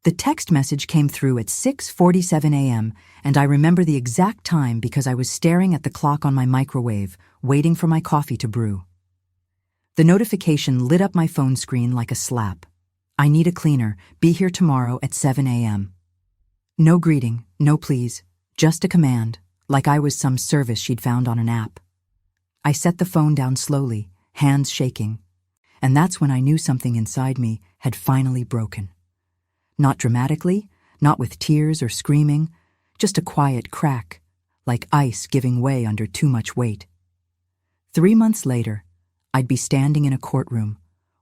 The text message came through at 6:47 a.m., and I remember the exact time because I was staring at the clock on my microwave, waiting for my coffee to brew. The notification lit up my phone screen like a slap. I need a cleaner. Be here tomorrow at 7 a.m. No greeting, no please, just a command, like I was some service she'd found on an app. I set the phone down slowly, hands shaking, and that's when I knew something inside me had finally broken. Not dramatically, not with tears or screaming, just a quiet crack, like ice giving way under too much weight. 3 months later, I'd be standing in a courtroom,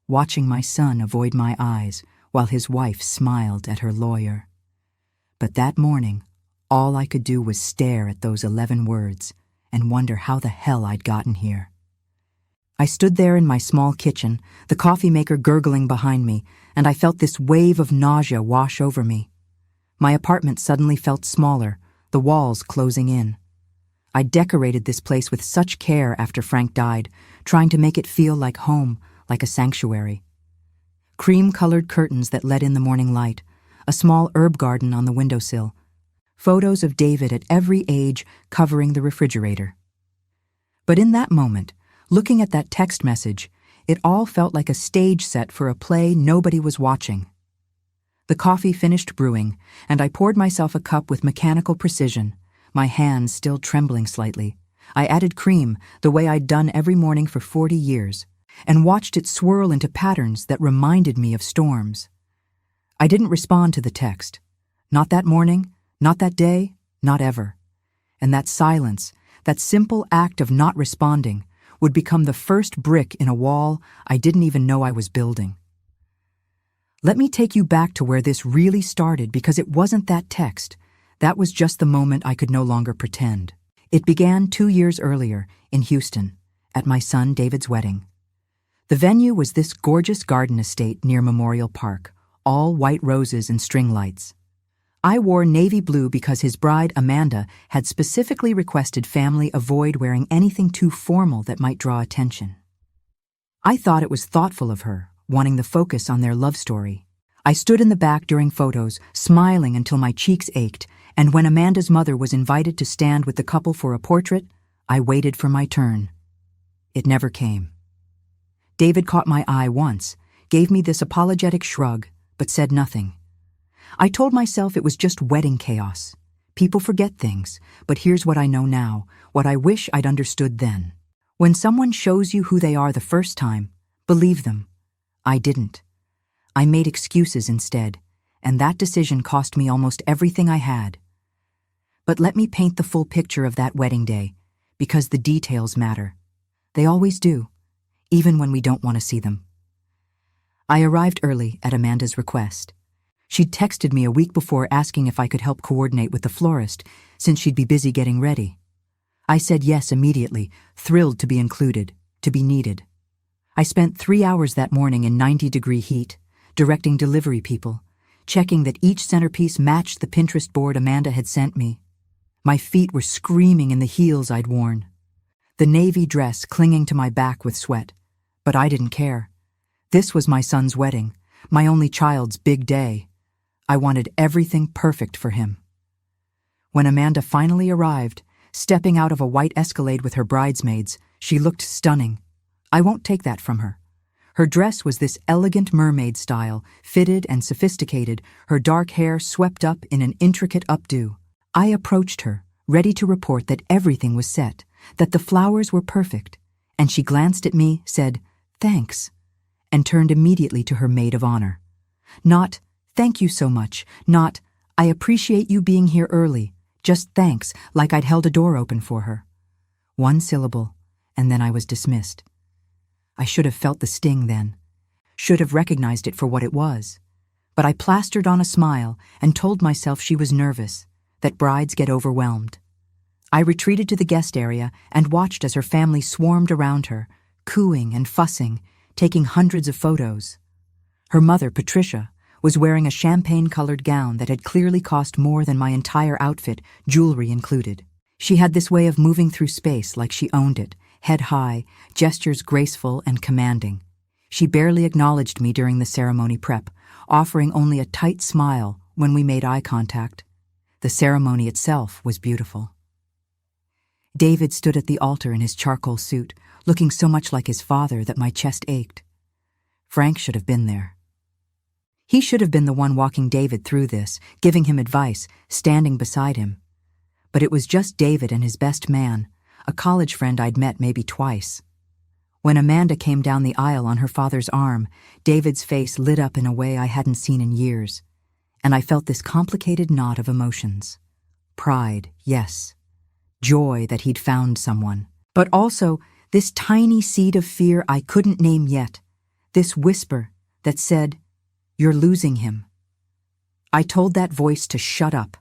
watching my son avoid my eyes while his wife smiled at her lawyer. But that morning, all I could do was stare at those 11 words and wonder how the hell I'd gotten here. I stood there in my small kitchen, the coffee maker gurgling behind me, and I felt this wave of nausea wash over me. My apartment suddenly felt smaller, the walls closing in. I decorated this place with such care after Frank died, trying to make it feel like home, like a sanctuary. Cream-colored curtains that let in the morning light, a small herb garden on the windowsill, photos of David at every age covering the refrigerator. But in that moment, looking at that text message, it all felt like a stage set for a play nobody was watching. The coffee finished brewing, and I poured myself a cup with mechanical precision, my hands still trembling slightly. I added cream, the way I'd done every morning for 40 years, and watched it swirl into patterns that reminded me of storms. I didn't respond to the text. Not that morning, not that day, not ever. And that silence, that simple act of not responding, would become the first brick in a wall I didn't even know I was building. Let me take you back to where this really started, because it wasn't that text. That was just the moment I could no longer pretend. It began 2 years earlier, in Houston, at my son David's wedding. The venue was this gorgeous garden estate near Memorial Park, all white roses and string lights. I wore navy blue because his bride, Amanda, had specifically requested family avoid wearing anything too formal that might draw attention. I thought it was thoughtful of her, wanting the focus on their love story. I stood in the back during photos, smiling until my cheeks ached, and when Amanda's mother was invited to stand with the couple for a portrait, I waited for my turn. It never came. David caught my eye once, gave me this apologetic shrug, but said nothing. I told myself it was just wedding chaos. People forget things, but here's what I know now, what I wish I'd understood then. When someone shows you who they are the first time, believe them. I didn't. I made excuses instead, and that decision cost me almost everything I had. But let me paint the full picture of that wedding day, because the details matter. They always do, even when we don't want to see them. I arrived early at Amanda's request. She'd texted me a week before asking if I could help coordinate with the florist, since she'd be busy getting ready. I said yes immediately, thrilled to be included, to be needed. I spent 3 hours that morning in 90-degree heat, directing delivery people, checking that each centerpiece matched the Pinterest board Amanda had sent me. My feet were screaming in the heels I'd worn, the navy dress clinging to my back with sweat. But I didn't care. This was my son's wedding, my only child's big day. I wanted everything perfect for him. When Amanda finally arrived, stepping out of a white Escalade with her bridesmaids, she looked stunning. I won't take that from her. Her dress was this elegant mermaid style, fitted and sophisticated, her dark hair swept up in an intricate updo. I approached her, ready to report that everything was set, that the flowers were perfect, and she glanced at me, said, "Thanks," and turned immediately to her maid of honor. Not, "Thank you so much," not, "I appreciate you being here early," just thanks, like I'd held a door open for her. One syllable, and then I was dismissed. I should have felt the sting then, should have recognized it for what it was. But I plastered on a smile and told myself she was nervous, that brides get overwhelmed. I retreated to the guest area and watched as her family swarmed around her, cooing and fussing, taking hundreds of photos. Her mother, Patricia, was wearing a champagne-colored gown that had clearly cost more than my entire outfit, jewelry included. She had this way of moving through space like she owned it, head high, gestures graceful and commanding. She barely acknowledged me during the ceremony prep, offering only a tight smile when we made eye contact. The ceremony itself was beautiful. David stood at the altar in his charcoal suit, looking so much like his father that my chest ached. Frank should have been there. He should have been the one walking David through this, giving him advice, standing beside him. But it was just David and his best man, a college friend I'd met maybe twice. When Amanda came down the aisle on her father's arm, David's face lit up in a way I hadn't seen in years, and I felt this complicated knot of emotions. Pride, yes. Joy that he'd found someone. But also this tiny seed of fear I couldn't name yet, this whisper that said, "You're losing him." I told that voice to shut up.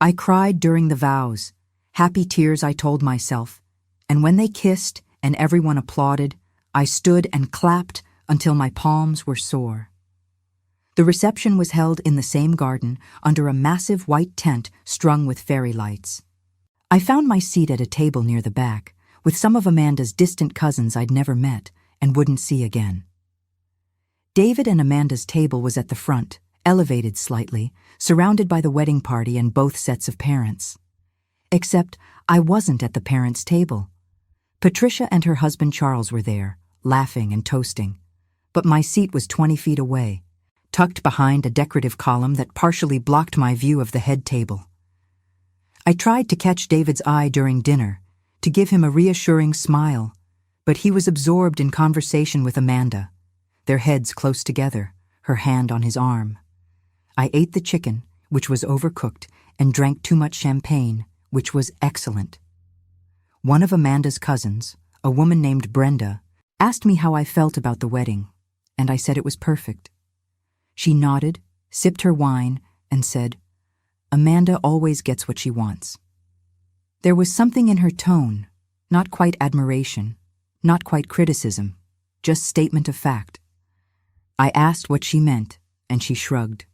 I cried during the vows, happy tears I told myself, and when they kissed and everyone applauded, I stood and clapped until my palms were sore. The reception was held in the same garden under a massive white tent strung with fairy lights. I found my seat at a table near the back, with some of Amanda's distant cousins I'd never met and wouldn't see again. David and Amanda's table was at the front, elevated slightly, surrounded by the wedding party and both sets of parents. Except I wasn't at the parents' table. Patricia and her husband Charles were there, laughing and toasting, but my seat was 20 feet away, tucked behind a decorative column that partially blocked my view of the head table. I tried to catch David's eye during dinner, to give him a reassuring smile, but he was absorbed in conversation with Amanda, their heads close together, her hand on his arm. I ate the chicken, which was overcooked, and drank too much champagne, which was excellent. One of Amanda's cousins, a woman named Brenda, asked me how I felt about the wedding, and I said it was perfect. She nodded, sipped her wine, and said, "Amanda always gets what she wants." There was something in her tone, not quite admiration, not quite criticism, just statement of fact. I asked what she meant, and she shrugged.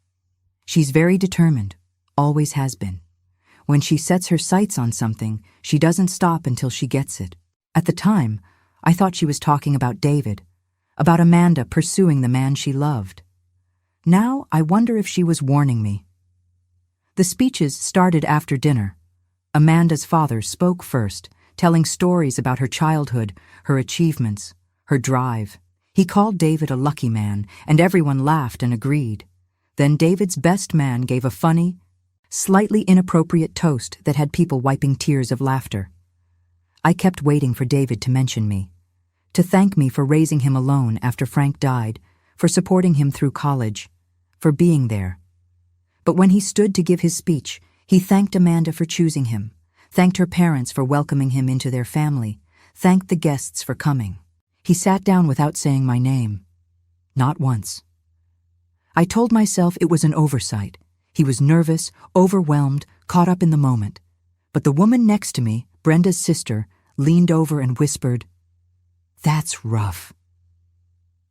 She's very determined, always has been. When she sets her sights on something, she doesn't stop until she gets it. At the time, I thought she was talking about David, about Amanda pursuing the man she loved. Now I wonder if she was warning me. The speeches started after dinner. Amanda's father spoke first, telling stories about her childhood, her achievements, her drive. He called David a lucky man, and everyone laughed and agreed. Then David's best man gave a funny, slightly inappropriate toast that had people wiping tears of laughter. I kept waiting for David to mention me, to thank me for raising him alone after Frank died, for supporting him through college, for being there. But when he stood to give his speech, he thanked Amanda for choosing him, thanked her parents for welcoming him into their family, thanked the guests for coming. He sat down without saying my name. Not once. I told myself it was an oversight. He was nervous, overwhelmed, caught up in the moment. But the woman next to me, Brenda's sister, leaned over and whispered, "That's rough."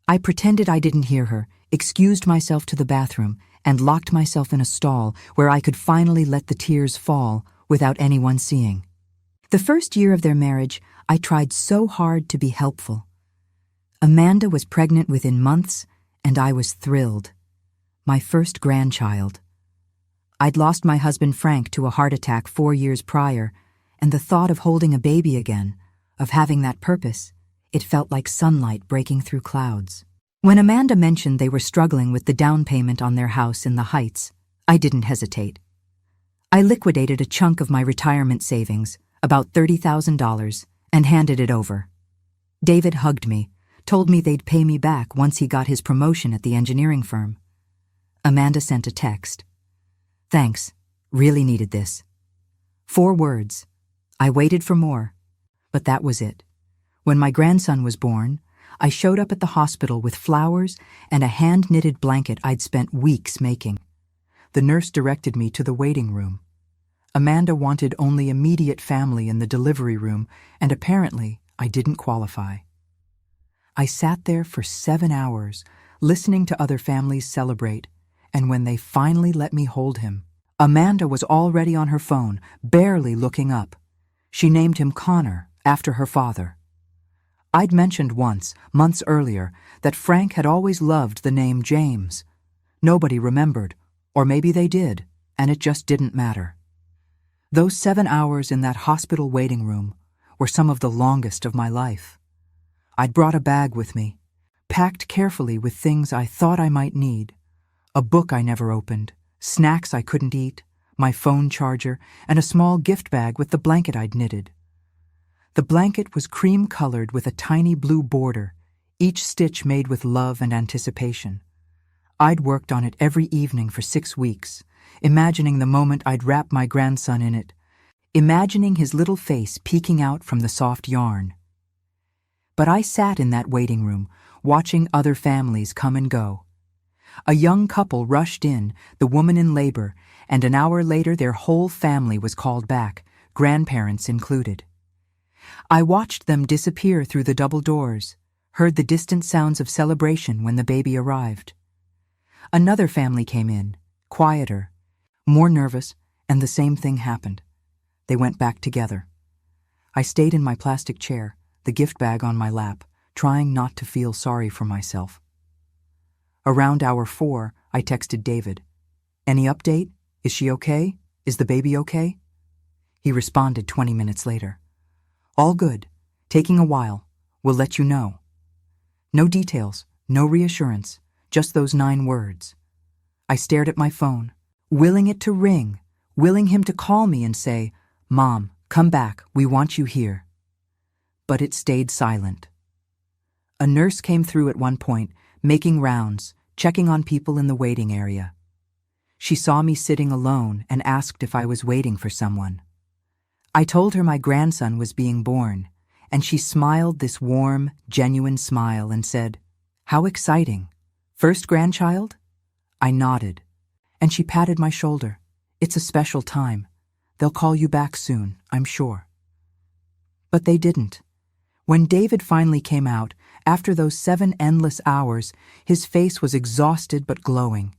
I pretended I didn't hear her, excused myself to the bathroom, and locked myself in a stall where I could finally let the tears fall without anyone seeing. The first year of their marriage, I tried so hard to be helpful. Amanda was pregnant within months, and I was thrilled. My first grandchild. I'd lost my husband Frank to a heart attack 4 years prior, and the thought of holding a baby again, of having that purpose, it felt like sunlight breaking through clouds. When Amanda mentioned they were struggling with the down payment on their house in the Heights, I didn't hesitate. I liquidated a chunk of my retirement savings, about $30,000, and handed it over. David hugged me, told me they'd pay me back once he got his promotion at the engineering firm. Amanda sent a text. "Thanks, really needed this." 4 words. I waited for more, but that was it. When my grandson was born, I showed up at the hospital with flowers and a hand-knitted blanket I'd spent weeks making. The nurse directed me to the waiting room. Amanda wanted only immediate family in the delivery room, and apparently I didn't qualify. I sat there for 7 hours, listening to other families celebrate, and when they finally let me hold him, Amanda was already on her phone, barely looking up. She named him Connor, after her father. I'd mentioned once, months earlier, that Frank had always loved the name James. Nobody remembered, or maybe they did, and it just didn't matter. Those 7 hours in that hospital waiting room were some of the longest of my life. I'd brought a bag with me, packed carefully with things I thought I might need. A book I never opened, snacks I couldn't eat, my phone charger, and a small gift bag with the blanket I'd knitted. The blanket was cream-colored with a tiny blue border, each stitch made with love and anticipation. I'd worked on it every evening for 6 weeks, imagining the moment I'd wrap my grandson in it, imagining his little face peeking out from the soft yarn. But I sat in that waiting room, watching other families come and go. A young couple rushed in, the woman in labor, and an hour later their whole family was called back, grandparents included. I watched them disappear through the double doors, heard the distant sounds of celebration when the baby arrived. Another family came in, quieter, more nervous, and the same thing happened. They went back together. I stayed in my plastic chair, the gift bag on my lap, trying not to feel sorry for myself. Around hour 4, I texted David. "Any update? Is she okay? Is the baby okay?" He responded 20 minutes later. "All good. Taking a while. We'll let you know." No details, no reassurance, just those 9 words. I stared at my phone, willing it to ring, willing him to call me and say, "Mom, come back, we want you here." But it stayed silent. A nurse came through at one point, making rounds, checking on people in the waiting area. She saw me sitting alone and asked if I was waiting for someone. I told her my grandson was being born, and she smiled this warm, genuine smile and said, "How exciting. First grandchild?" I nodded, and she patted my shoulder. "It's a special time. They'll call you back soon, I'm sure." But they didn't. When David finally came out, after those 7 endless hours, his face was exhausted but glowing.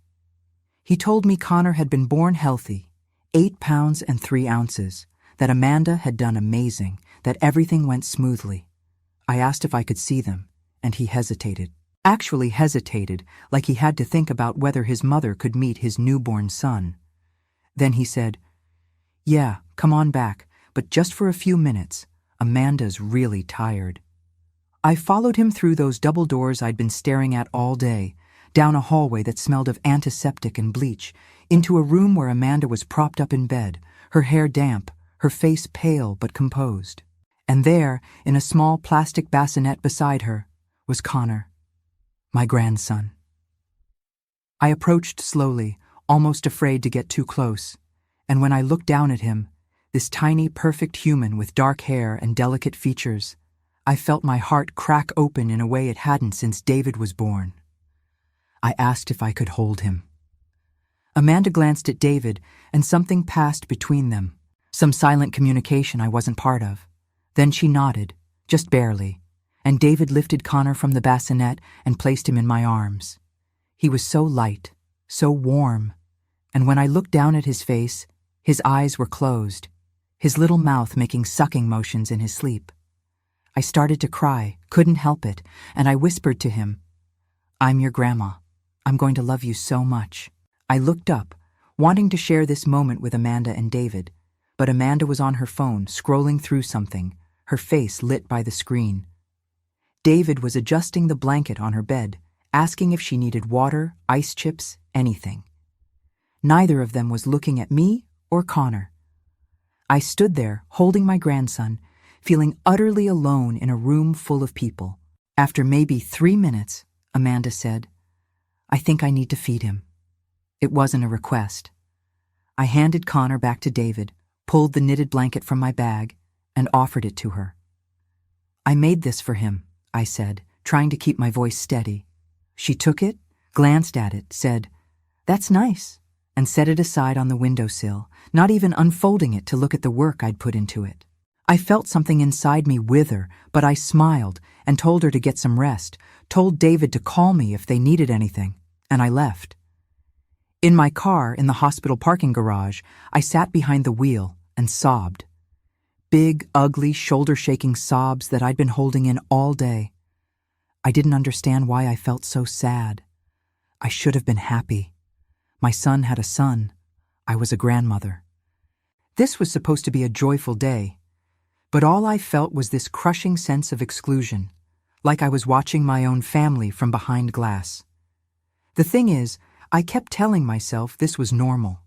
He told me Connor had been born healthy, 8 pounds and 3 ounces, that Amanda had done amazing, that everything went smoothly. I asked if I could see them, and he hesitated. Actually hesitated, like he had to think about whether his mother could meet his newborn son. Then he said, "Yeah, come on back, but just for a few minutes. Amanda's really tired." I followed him through those double doors I'd been staring at all day, down a hallway that smelled of antiseptic and bleach, into a room where Amanda was propped up in bed, her hair damp, her face pale but composed. And there, in a small plastic bassinet beside her, was Connor, my grandson. I approached slowly, almost afraid to get too close, and when I looked down at him, this tiny, perfect human with dark hair and delicate features, I felt my heart crack open in a way it hadn't since David was born. I asked if I could hold him. Amanda glanced at David, and something passed between them, some silent communication I wasn't part of. Then she nodded, just barely, and David lifted Connor from the bassinet and placed him in my arms. He was so light, so warm, and when I looked down at his face, his eyes were closed, his little mouth making sucking motions in his sleep. I started to cry, couldn't help it, and I whispered to him, "I'm your grandma. I'm going to love you so much." I looked up, wanting to share this moment with Amanda and David, but Amanda was on her phone, scrolling through something, her face lit by the screen. David was adjusting the blanket on her bed, asking if she needed water, ice chips, anything. Neither of them was looking at me or Connor. I stood there, holding my grandson, feeling utterly alone in a room full of people. After maybe 3 minutes, Amanda said, "I think I need to feed him." It wasn't a request. I handed Connor back to David, pulled the knitted blanket from my bag, and offered it to her. "I made this for him," I said, trying to keep my voice steady. She took it, glanced at it, said, "That's nice," and set it aside on the windowsill, not even unfolding it to look at the work I'd put into it. I felt something inside me wither, but I smiled and told her to get some rest, told David to call me if they needed anything, and I left. In my car, in the hospital parking garage, I sat behind the wheel and sobbed. Big, ugly, shoulder-shaking sobs that I'd been holding in all day. I didn't understand why I felt so sad. I should have been happy. My son had a son. I was a grandmother. This was supposed to be a joyful day, but all I felt was this crushing sense of exclusion, like I was watching my own family from behind glass. The thing is, I kept telling myself this was normal.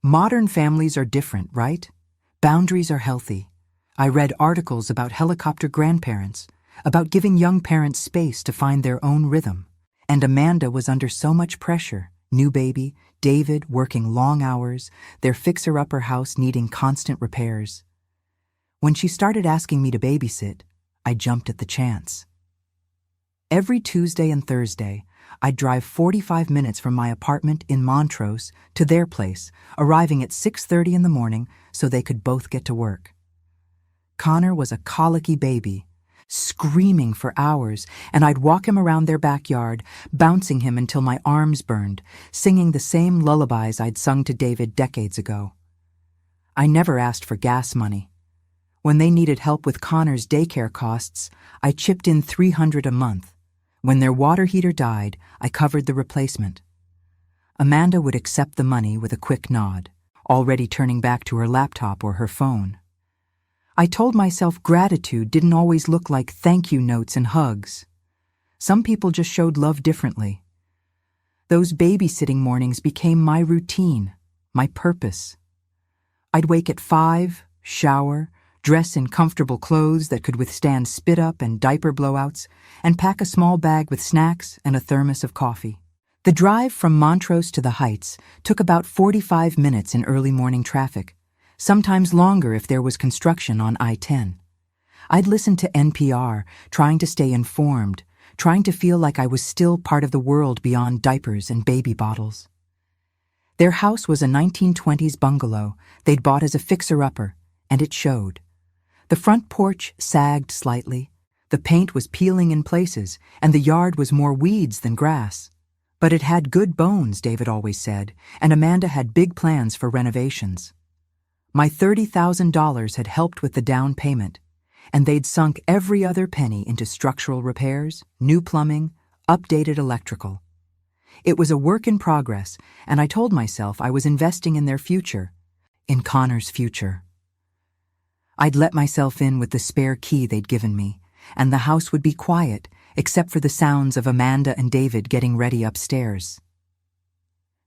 Modern families are different, right? Boundaries are healthy. I read articles about helicopter grandparents, about giving young parents space to find their own rhythm. And Amanda was under so much pressure. New baby, David working long hours, their fixer-upper house needing constant repairs. When she started asking me to babysit, I jumped at the chance. Every Tuesday and Thursday, I'd drive 45 minutes from my apartment in Montrose to their place, arriving at 6:30 in the morning so they could both get to work. Connor was a colicky baby, screaming for hours, and I'd walk him around their backyard, bouncing him until my arms burned, singing the same lullabies I'd sung to David decades ago. I never asked for gas money. When they needed help with Connor's daycare costs, I chipped in $300 a month. When their water heater died, I covered the replacement. Amanda would accept the money with a quick nod, already turning back to her laptop or her phone. I told myself gratitude didn't always look like thank you notes and hugs. Some people just showed love differently. Those babysitting mornings became my routine, my purpose. I'd wake at 5, shower, dress in comfortable clothes that could withstand spit-up and diaper blowouts, and pack a small bag with snacks and a thermos of coffee. The drive from Montrose to the Heights took about 45 minutes in early morning traffic, sometimes longer if there was construction on I-10. I'd listen to NPR, trying to stay informed, trying to feel like I was still part of the world beyond diapers and baby bottles. Their house was a 1920s bungalow they'd bought as a fixer-upper, and it showed. The front porch sagged slightly, the paint was peeling in places, and the yard was more weeds than grass. But it had good bones, David always said, and Amanda had big plans for renovations. My $30,000 had helped with the down payment, and they'd sunk every other penny into structural repairs, new plumbing, updated electrical. It was a work in progress, and I told myself I was investing in their future, in Connor's future. I'd let myself in with the spare key they'd given me, and the house would be quiet, except for the sounds of Amanda and David getting ready upstairs.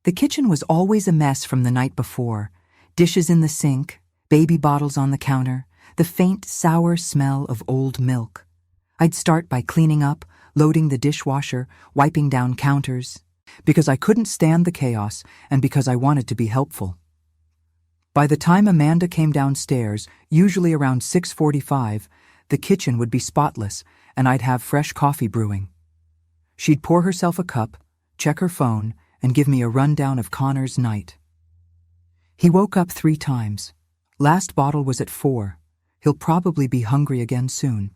The kitchen was always a mess from the night before. Dishes in the sink, baby bottles on the counter, the faint, sour smell of old milk. I'd start by cleaning up, loading the dishwasher, wiping down counters, because I couldn't stand the chaos and because I wanted to be helpful. By the time Amanda came downstairs, usually around 6:45, the kitchen would be spotless and I'd have fresh coffee brewing. She'd pour herself a cup, check her phone, and give me a rundown of Connor's night. He woke up 3 times. Last bottle was at 4. He'll probably be hungry again soon.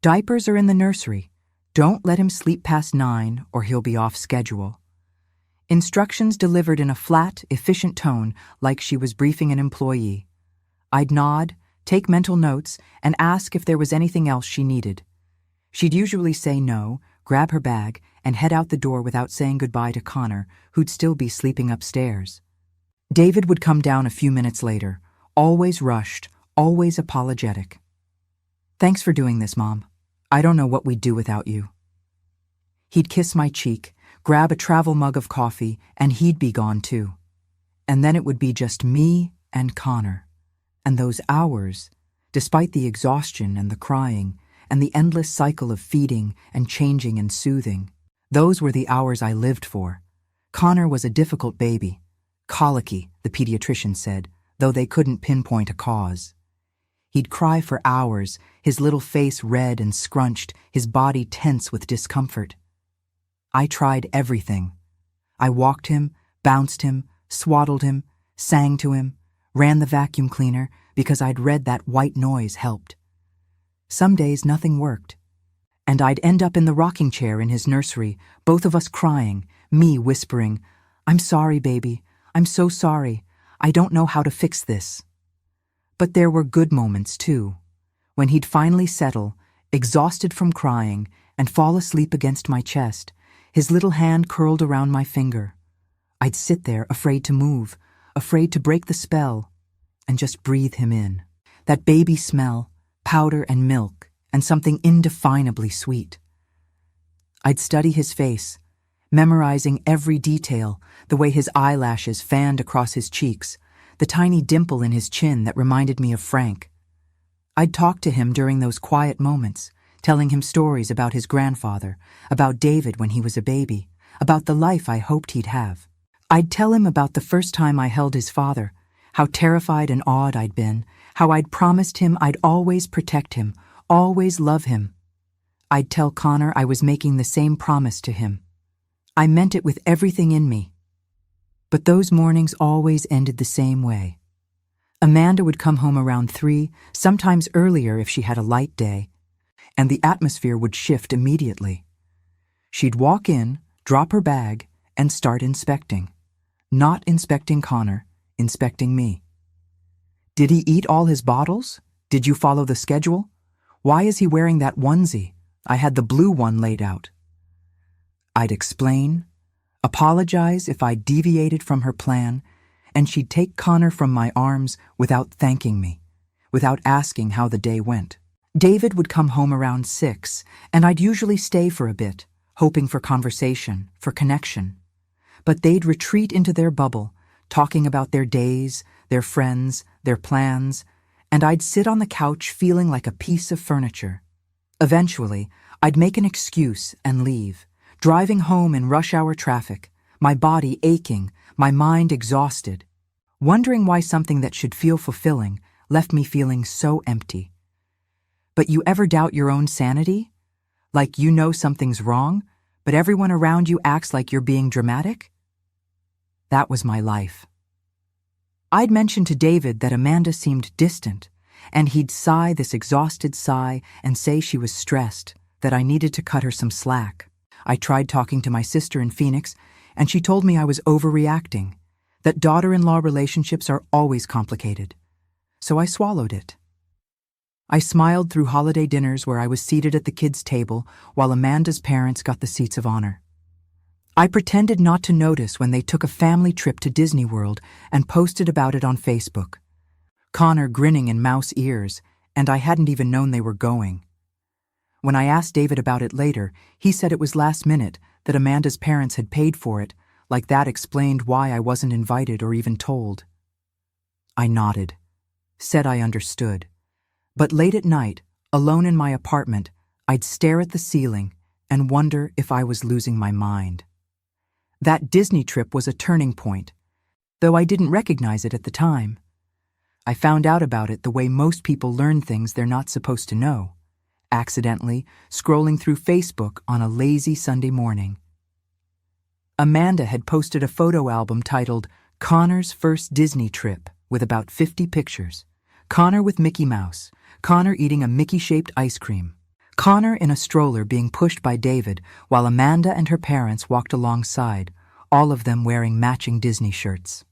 Diapers are in the nursery. Don't let him sleep past 9 or he'll be off schedule. Instructions delivered in a flat, efficient tone like she was briefing an employee. I'd nod, take mental notes, and ask if there was anything else she needed. She'd usually say no, grab her bag, and head out the door without saying goodbye to Connor, who'd still be sleeping upstairs. David would come down a few minutes later, always rushed, always apologetic. "Thanks for doing this, Mom. I don't know what we'd do without you." He'd kiss my cheek, grab a travel mug of coffee, and he'd be gone too. And then it would be just me and Connor. And those hours, despite the exhaustion and the crying, and the endless cycle of feeding and changing and soothing, those were the hours I lived for. Connor was a difficult baby. Colicky, the pediatrician said, though they couldn't pinpoint a cause. He'd cry for hours, his little face red and scrunched, his body tense with discomfort. I tried everything. I walked him, bounced him, swaddled him, sang to him, ran the vacuum cleaner because I'd read that white noise helped. Some days nothing worked, and I'd end up in the rocking chair in his nursery, both of us crying, me whispering, "I'm sorry, baby. I'm so sorry. I don't know how to fix this." But there were good moments, too, when he'd finally settle, exhausted from crying, and fall asleep against my chest, his little hand curled around my finger. I'd sit there, afraid to move, afraid to break the spell, and just breathe him in. That baby smell, powder and milk, and something indefinably sweet. I'd study his face, memorizing every detail, the way his eyelashes fanned across his cheeks, the tiny dimple in his chin that reminded me of Frank. I'd talk to him during those quiet moments, telling him stories about his grandfather, about David when he was a baby, about the life I hoped he'd have. I'd tell him about the first time I held his father, how terrified and awed I'd been, how I'd promised him I'd always protect him, always love him. I'd tell Connor I was making the same promise to him. I meant it with everything in me. But those mornings always ended the same way. Amanda would come home around 3, sometimes earlier if she had a light day, and the atmosphere would shift immediately. She'd walk in, drop her bag, and start inspecting. Not inspecting Connor, inspecting me. Did he eat all his bottles? Did you follow the schedule? Why is he wearing that onesie? I had the blue one laid out. I'd explain, apologize if I deviated from her plan, and she'd take Connor from my arms without thanking me, without asking how the day went. David would come home around 6, and I'd usually stay for a bit, hoping for conversation, for connection. But they'd retreat into their bubble, talking about their days, their friends, their plans, and I'd sit on the couch feeling like a piece of furniture. Eventually, I'd make an excuse and leave, driving home in rush-hour traffic, my body aching, my mind exhausted, wondering why something that should feel fulfilling left me feeling so empty. But you ever doubt your own sanity? Like you know something's wrong, but everyone around you acts like you're being dramatic? That was my life. I'd mentioned to David that Amanda seemed distant, and he'd sigh this exhausted sigh and say she was stressed, that I needed to cut her some slack. I tried talking to my sister in Phoenix, and she told me I was overreacting, that daughter-in-law relationships are always complicated. So I swallowed it. I smiled through holiday dinners where I was seated at the kids' table while Amanda's parents got the seats of honor. I pretended not to notice when they took a family trip to Disney World and posted about it on Facebook. Connor grinning in mouse ears, and I hadn't even known they were going. When I asked David about it later, he said it was last minute, that Amanda's parents had paid for it, like that explained why I wasn't invited or even told. I nodded, said I understood. But late at night, alone in my apartment, I'd stare at the ceiling and wonder if I was losing my mind. That Disney trip was a turning point, though I didn't recognize it at the time. I found out about it the way most people learn things they're not supposed to know, accidentally scrolling through Facebook on a lazy Sunday morning. Amanda had posted a photo album titled Connor's First Disney Trip with about 50 pictures. Connor with Mickey Mouse, Connor eating a Mickey-shaped ice cream, Connor in a stroller being pushed by David while Amanda and her parents walked alongside, all of them wearing matching Disney shirts.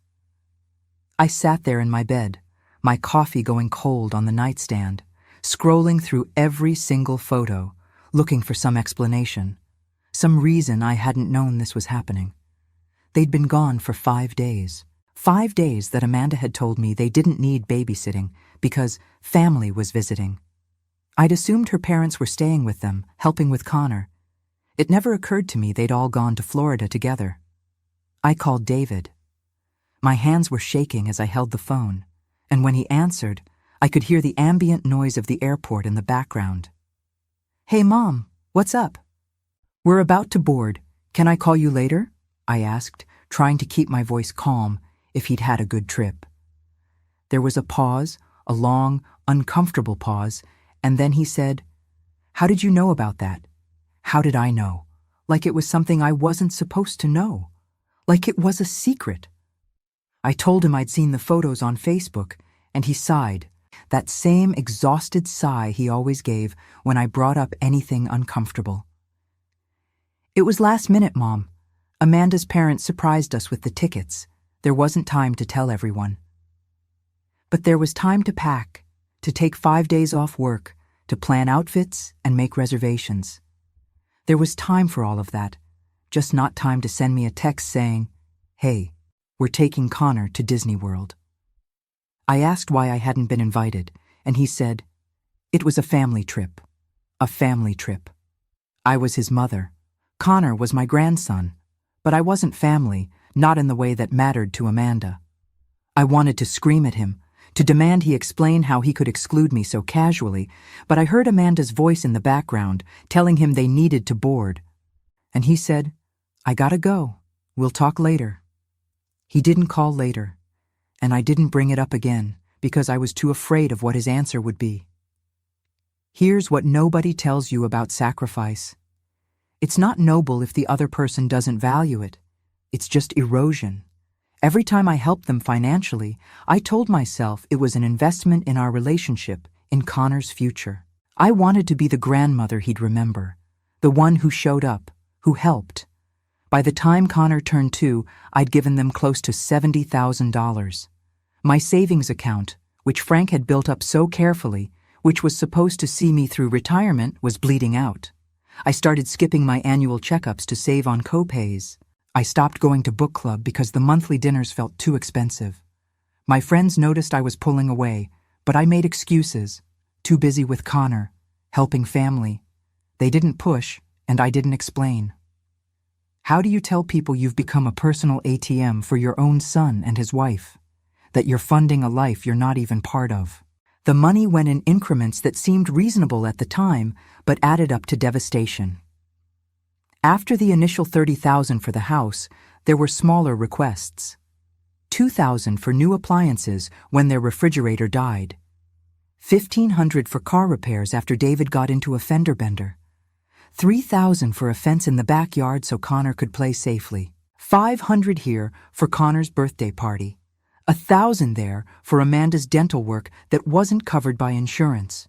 I sat there in my bed, my coffee going cold on the nightstand, scrolling through every single photo, looking for some explanation, some reason I hadn't known this was happening. They'd been gone for 5 days. 5 days that Amanda had told me they didn't need babysitting because family was visiting. I'd assumed her parents were staying with them, helping with Connor. It never occurred to me they'd all gone to Florida together. I called David. My hands were shaking as I held the phone, and when he answered, I could hear the ambient noise of the airport in the background. "Hey, Mom, what's up?" "We're about to board. Can I call you later?" I asked, trying to keep my voice calm if he'd had a good trip. There was a pause, a long, uncomfortable pause, and then he said, "How did you know about that?" How did I know? Like it was something I wasn't supposed to know. Like it was a secret. I told him I'd seen the photos on Facebook, and he sighed, that same exhausted sigh he always gave when I brought up anything uncomfortable. "It was last minute, Mom. Amanda's parents surprised us with the tickets. There wasn't time to tell everyone." But there was time to pack, to take 5 days off work, to plan outfits and make reservations. There was time for all of that, just not time to send me a text saying, "Hey, we're taking Connor to Disney World." I asked why I hadn't been invited, and he said, "It was a family trip. A family trip." I was his mother. Connor was my grandson, but I wasn't family, not in the way that mattered to Amanda. I wanted to scream at him, to demand he explain how he could exclude me so casually, but I heard Amanda's voice in the background telling him they needed to board. And he said, "I gotta go. We'll talk later." He didn't call later, and I didn't bring it up again because I was too afraid of what his answer would be. Here's what nobody tells you about sacrifice. It's not noble if the other person doesn't value it. It's just erosion. Every time I helped them financially, I told myself it was an investment in our relationship, in Connor's future. I wanted to be the grandmother he'd remember, the one who showed up, who helped. By the time Connor turned 2, I'd given them close to $70,000. My savings account, which Frank had built up so carefully, which was supposed to see me through retirement, was bleeding out. I started skipping my annual checkups to save on co-pays. I stopped going to book club because the monthly dinners felt too expensive. My friends noticed I was pulling away, but I made excuses. Too busy with Connor, helping family. They didn't push, and I didn't explain. How do you tell people you've become a personal ATM for your own son and his wife? That you're funding a life you're not even part of? The money went in increments that seemed reasonable at the time, but added up to devastation. After the initial $30,000 for the house, there were smaller requests. $2,000 for new appliances when their refrigerator died. $1,500 for car repairs after David got into a fender bender. $3,000 for a fence in the backyard so Connor could play safely. $500 here for Connor's birthday party. $1,000 there for Amanda's dental work that wasn't covered by insurance.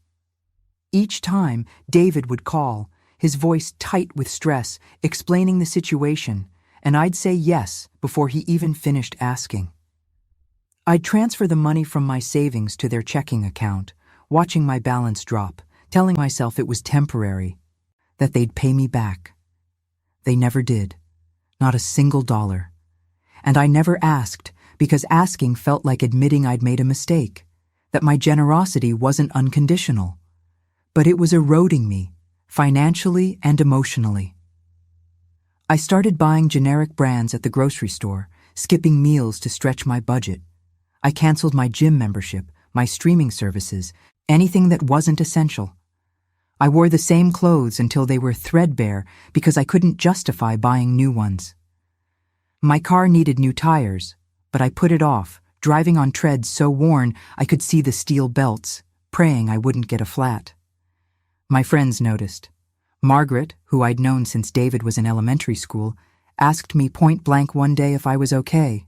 Each time, David would call, his voice tight with stress, explaining the situation, and I'd say yes before he even finished asking. I'd transfer the money from my savings to their checking account, watching my balance drop, telling myself it was temporary, that they'd pay me back. They never did, not a single dollar. And I never asked, because asking felt like admitting I'd made a mistake, that my generosity wasn't unconditional. But it was eroding me, financially and emotionally. I started buying generic brands at the grocery store, skipping meals to stretch my budget. I canceled my gym membership, my streaming services, anything that wasn't essential. I wore the same clothes until they were threadbare because I couldn't justify buying new ones. My car needed new tires, but I put it off, driving on treads so worn I could see the steel belts, praying I wouldn't get a flat. My friends noticed. Margaret, who I'd known since David was in elementary school, asked me point blank one day if I was okay.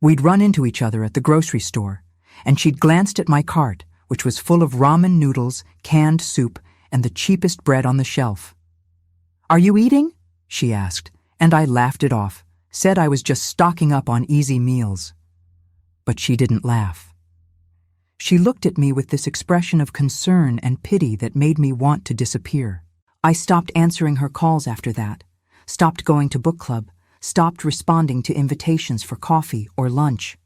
We'd run into each other at the grocery store, and she'd glanced at my cart, which was full of ramen noodles, canned soup, and the cheapest bread on the shelf. "Are you eating?" she asked, and I laughed it off, said I was just stocking up on easy meals. But she didn't laugh. She looked at me with this expression of concern and pity that made me want to disappear. I stopped answering her calls after that, stopped going to book club, stopped responding to invitations for coffee or lunch.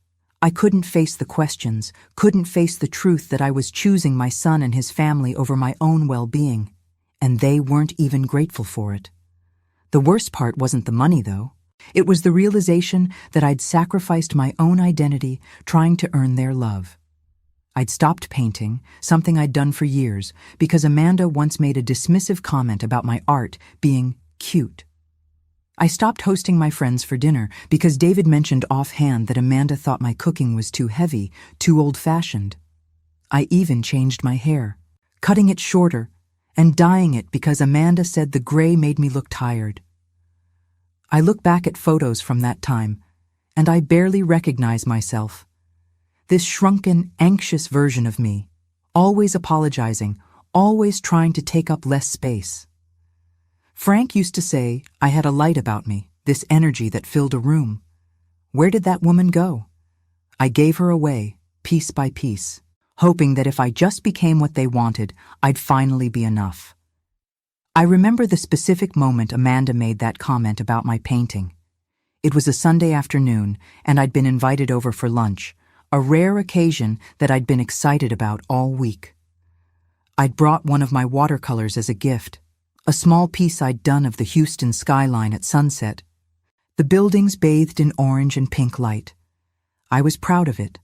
I couldn't face the questions, couldn't face the truth that I was choosing my son and his family over my own well-being, and they weren't even grateful for it. The worst part wasn't the money, though. It was the realization that I'd sacrificed my own identity trying to earn their love. I'd stopped painting, something I'd done for years, because Amanda once made a dismissive comment about my art being cute. I stopped hosting my friends for dinner because David mentioned offhand that Amanda thought my cooking was too heavy, too old-fashioned. I even changed my hair, cutting it shorter, and dyeing it because Amanda said the gray made me look tired. I look back at photos from that time, and I barely recognize myself. This shrunken, anxious version of me, always apologizing, always trying to take up less space. Frank used to say I had a light about me, this energy that filled a room. Where did that woman go? I gave her away, piece by piece, hoping that if I just became what they wanted, I'd finally be enough. I remember the specific moment Amanda made that comment about my painting. It was a Sunday afternoon, and I'd been invited over for lunch, a rare occasion that I'd been excited about all week. I'd brought one of my watercolors as a gift, a small piece I'd done of the Houston skyline at sunset. The buildings bathed in orange and pink light. I was proud of it,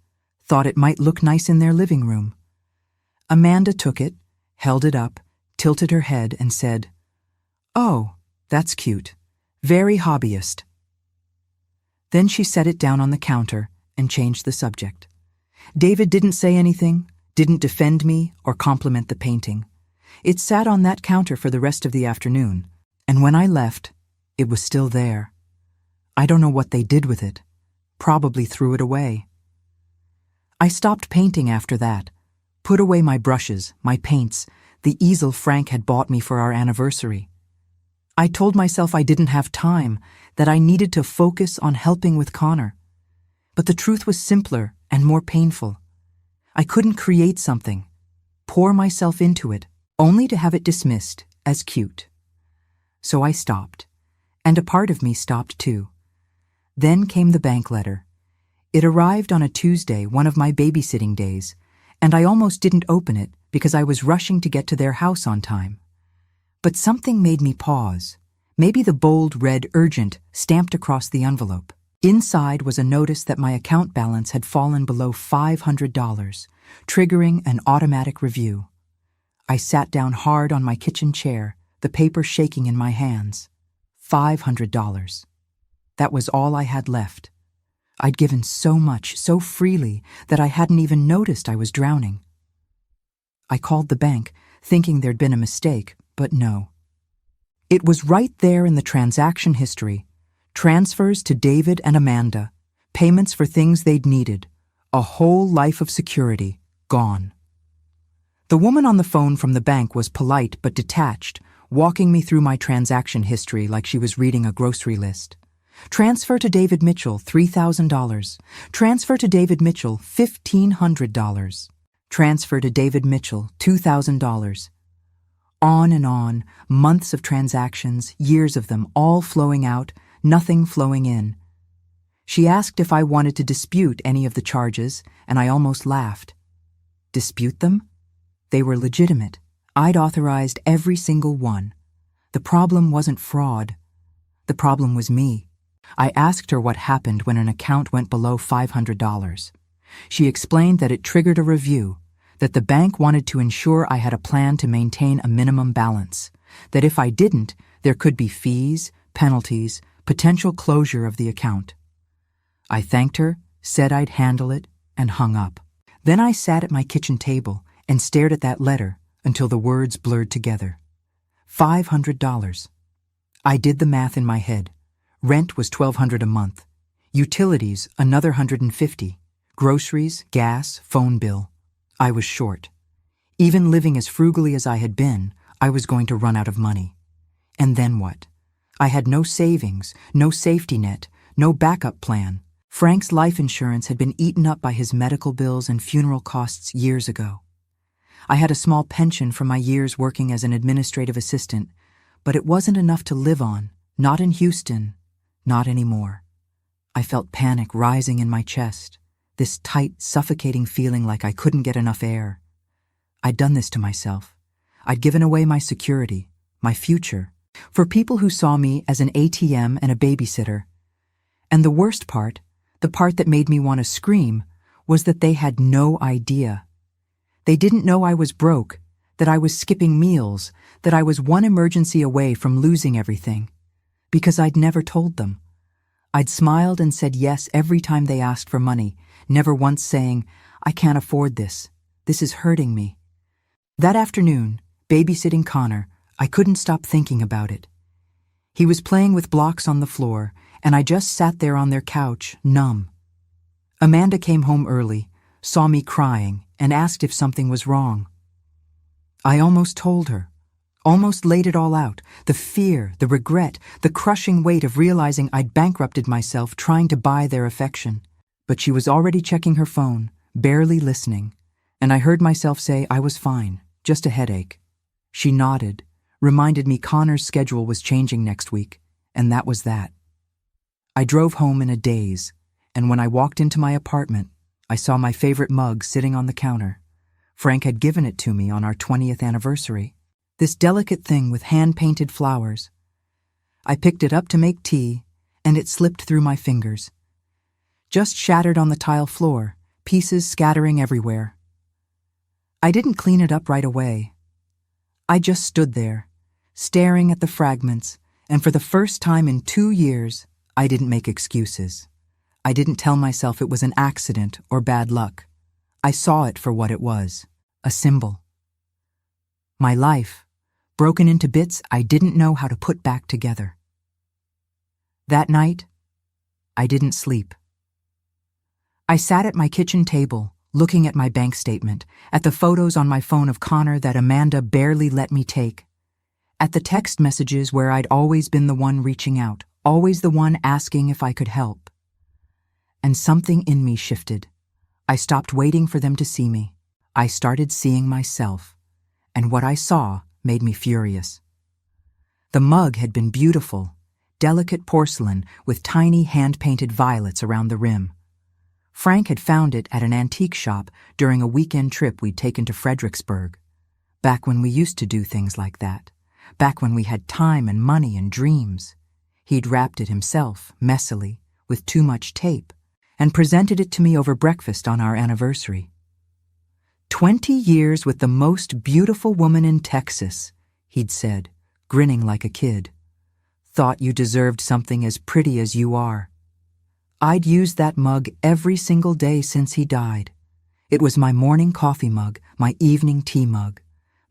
thought it might look nice in their living room. Amanda took it, held it up, tilted her head, and said, "Oh, that's cute. Very hobbyist." Then she set it down on the counter and changed the subject. David didn't say anything, didn't defend me or compliment the painting. It sat on that counter for the rest of the afternoon, and when I left, it was still there. I don't know what they did with it. Probably threw it away. I stopped painting after that, put away my brushes, my paints, the easel Frank had bought me for our anniversary. I told myself I didn't have time, that I needed to focus on helping with Connor. But the truth was simpler and more painful. I couldn't create something, pour myself into it, only to have it dismissed as cute. So I stopped, and a part of me stopped too. Then came the bank letter. It arrived on a Tuesday, one of my babysitting days, and I almost didn't open it because I was rushing to get to their house on time. But something made me pause, maybe the bold red urgent stamped across the envelope. Inside was a notice that my account balance had fallen below $500, triggering an automatic review. I sat down hard on my kitchen chair, the paper shaking in my hands. $500. That was all I had left. I'd given so much, so freely, that I hadn't even noticed I was drowning. I called the bank, thinking there'd been a mistake, but no. It was right there in the transaction history. Transfers to David and Amanda, payments for things they'd needed, a whole life of security, gone. The woman on the phone from the bank was polite but detached, walking me through my transaction history like she was reading a grocery list. Transfer to David Mitchell, $3,000. Transfer to David Mitchell, $1,500. Transfer to David Mitchell, $2,000. On and on, months of transactions, years of them, all flowing out, nothing flowing in. She asked if I wanted to dispute any of the charges, and I almost laughed. Dispute them? They were legitimate. I'd authorized every single one. The problem wasn't fraud. The problem was me. I asked her what happened when an account went below $500. She explained that it triggered a review, that the bank wanted to ensure I had a plan to maintain a minimum balance, that if I didn't, there could be fees, penalties, potential closure of the account. I thanked her, said I'd handle it, and hung up. Then I sat at my kitchen table and stared at that letter until the words blurred together. $500. I did the math in my head. Rent was $1,200 a month. Utilities, another $150. Groceries, gas, phone bill. I was short. Even living as frugally as I had been, I was going to run out of money. And then what? I had no savings, no safety net, no backup plan. Frank's life insurance had been eaten up by his medical bills and funeral costs years ago. I had a small pension from my years working as an administrative assistant, but it wasn't enough to live on, not in Houston, not anymore. I felt panic rising in my chest, this tight, suffocating feeling like I couldn't get enough air. I'd done this to myself. I'd given away my security, my future, for people who saw me as an ATM and a babysitter. And the worst part, the part that made me want to scream, was that they had no idea. They didn't know I was broke, that I was skipping meals, that I was one emergency away from losing everything. Because I'd never told them. I'd smiled and said yes every time they asked for money, never once saying, "I can't afford this. This is hurting me." That afternoon, babysitting Connor, I couldn't stop thinking about it. He was playing with blocks on the floor, and I just sat there on their couch, numb. Amanda came home early, saw me crying, and asked if something was wrong. I almost told her, almost laid it all out, the fear, the regret, the crushing weight of realizing I'd bankrupted myself trying to buy their affection. But she was already checking her phone, barely listening, and I heard myself say I was fine, just a headache. She nodded, reminded me Connor's schedule was changing next week, and that was that. I drove home in a daze, and when I walked into my apartment, I saw my favorite mug sitting on the counter. Frank had given it to me on our 20th anniversary. This delicate thing with hand-painted flowers. I picked it up to make tea, and it slipped through my fingers. Just shattered on the tile floor, pieces scattering everywhere. I didn't clean it up right away. I just stood there, staring at the fragments, and for the first time in 2 years, I didn't make excuses. I didn't tell myself it was an accident or bad luck. I saw it for what it was, a symbol. My life, broken into bits I didn't know how to put back together. That night, I didn't sleep. I sat at my kitchen table, looking at my bank statement, at the photos on my phone of Connor that Amanda barely let me take, at the text messages where I'd always been the one reaching out, always the one asking if I could help. And something in me shifted. I stopped waiting for them to see me. I started seeing myself, and what I saw made me furious. The mug had been beautiful, delicate porcelain with tiny hand-painted violets around the rim. Frank had found it at an antique shop during a weekend trip we'd taken to Fredericksburg, back when we used to do things like that, back when we had time and money and dreams. He'd wrapped it himself, messily, with too much tape, and presented it to me over breakfast on our anniversary. 20 years with the most beautiful woman in Texas, he'd said, grinning like a kid. Thought you deserved something as pretty as you are. I'd used that mug every single day since he died. It was my morning coffee mug, my evening tea mug,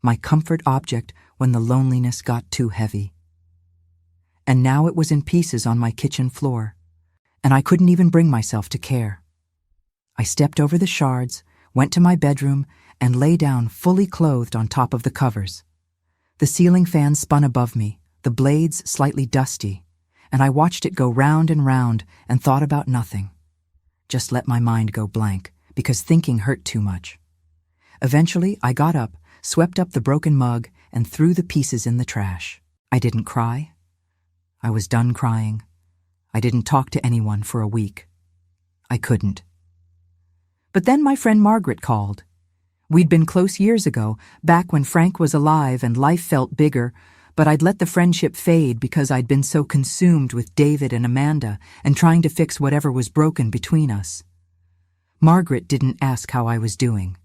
my comfort object when the loneliness got too heavy. And now it was in pieces on my kitchen floor, and I couldn't even bring myself to care. I stepped over the shards, went to my bedroom, and lay down fully clothed on top of the covers. The ceiling fan spun above me, the blades slightly dusty, and I watched it go round and round and thought about nothing. Just let my mind go blank, because thinking hurt too much. Eventually, I got up, swept up the broken mug, and threw the pieces in the trash. I didn't cry. I was done crying. I didn't talk to anyone for a week. I couldn't. But then my friend Margaret called. We'd been close years ago, back when Frank was alive and life felt bigger, but I'd let the friendship fade because I'd been so consumed with David and Amanda and trying to fix whatever was broken between us. Margaret didn't ask how I was doing.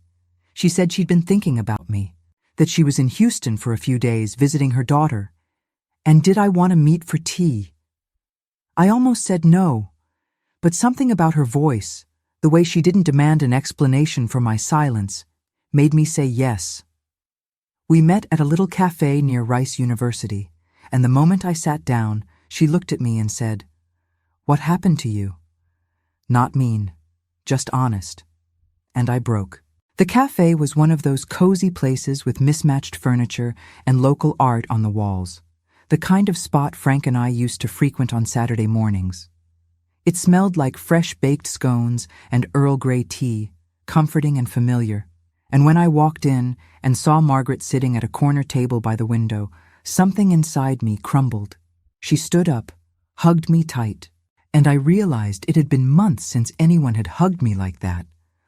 She said she'd been thinking about me, that she was in Houston for a few days visiting her daughter, and did I want to meet for tea? I almost said no, but something about her voice, the way she didn't demand an explanation for my silence, made me say yes. We met at a little cafe near Rice University, and the moment I sat down, she looked at me and said, "What happened to you?" Not mean, just honest. And I broke. The cafe was one of those cozy places with mismatched furniture and local art on the walls, the kind of spot Frank and I used to frequent on Saturday mornings. It smelled like fresh-baked scones and Earl Grey tea, comforting and familiar. And when I walked in and saw Margaret sitting at a corner table by the window, something inside me crumbled. She stood up, hugged me tight, and I realized it had been months since anyone had hugged me like that,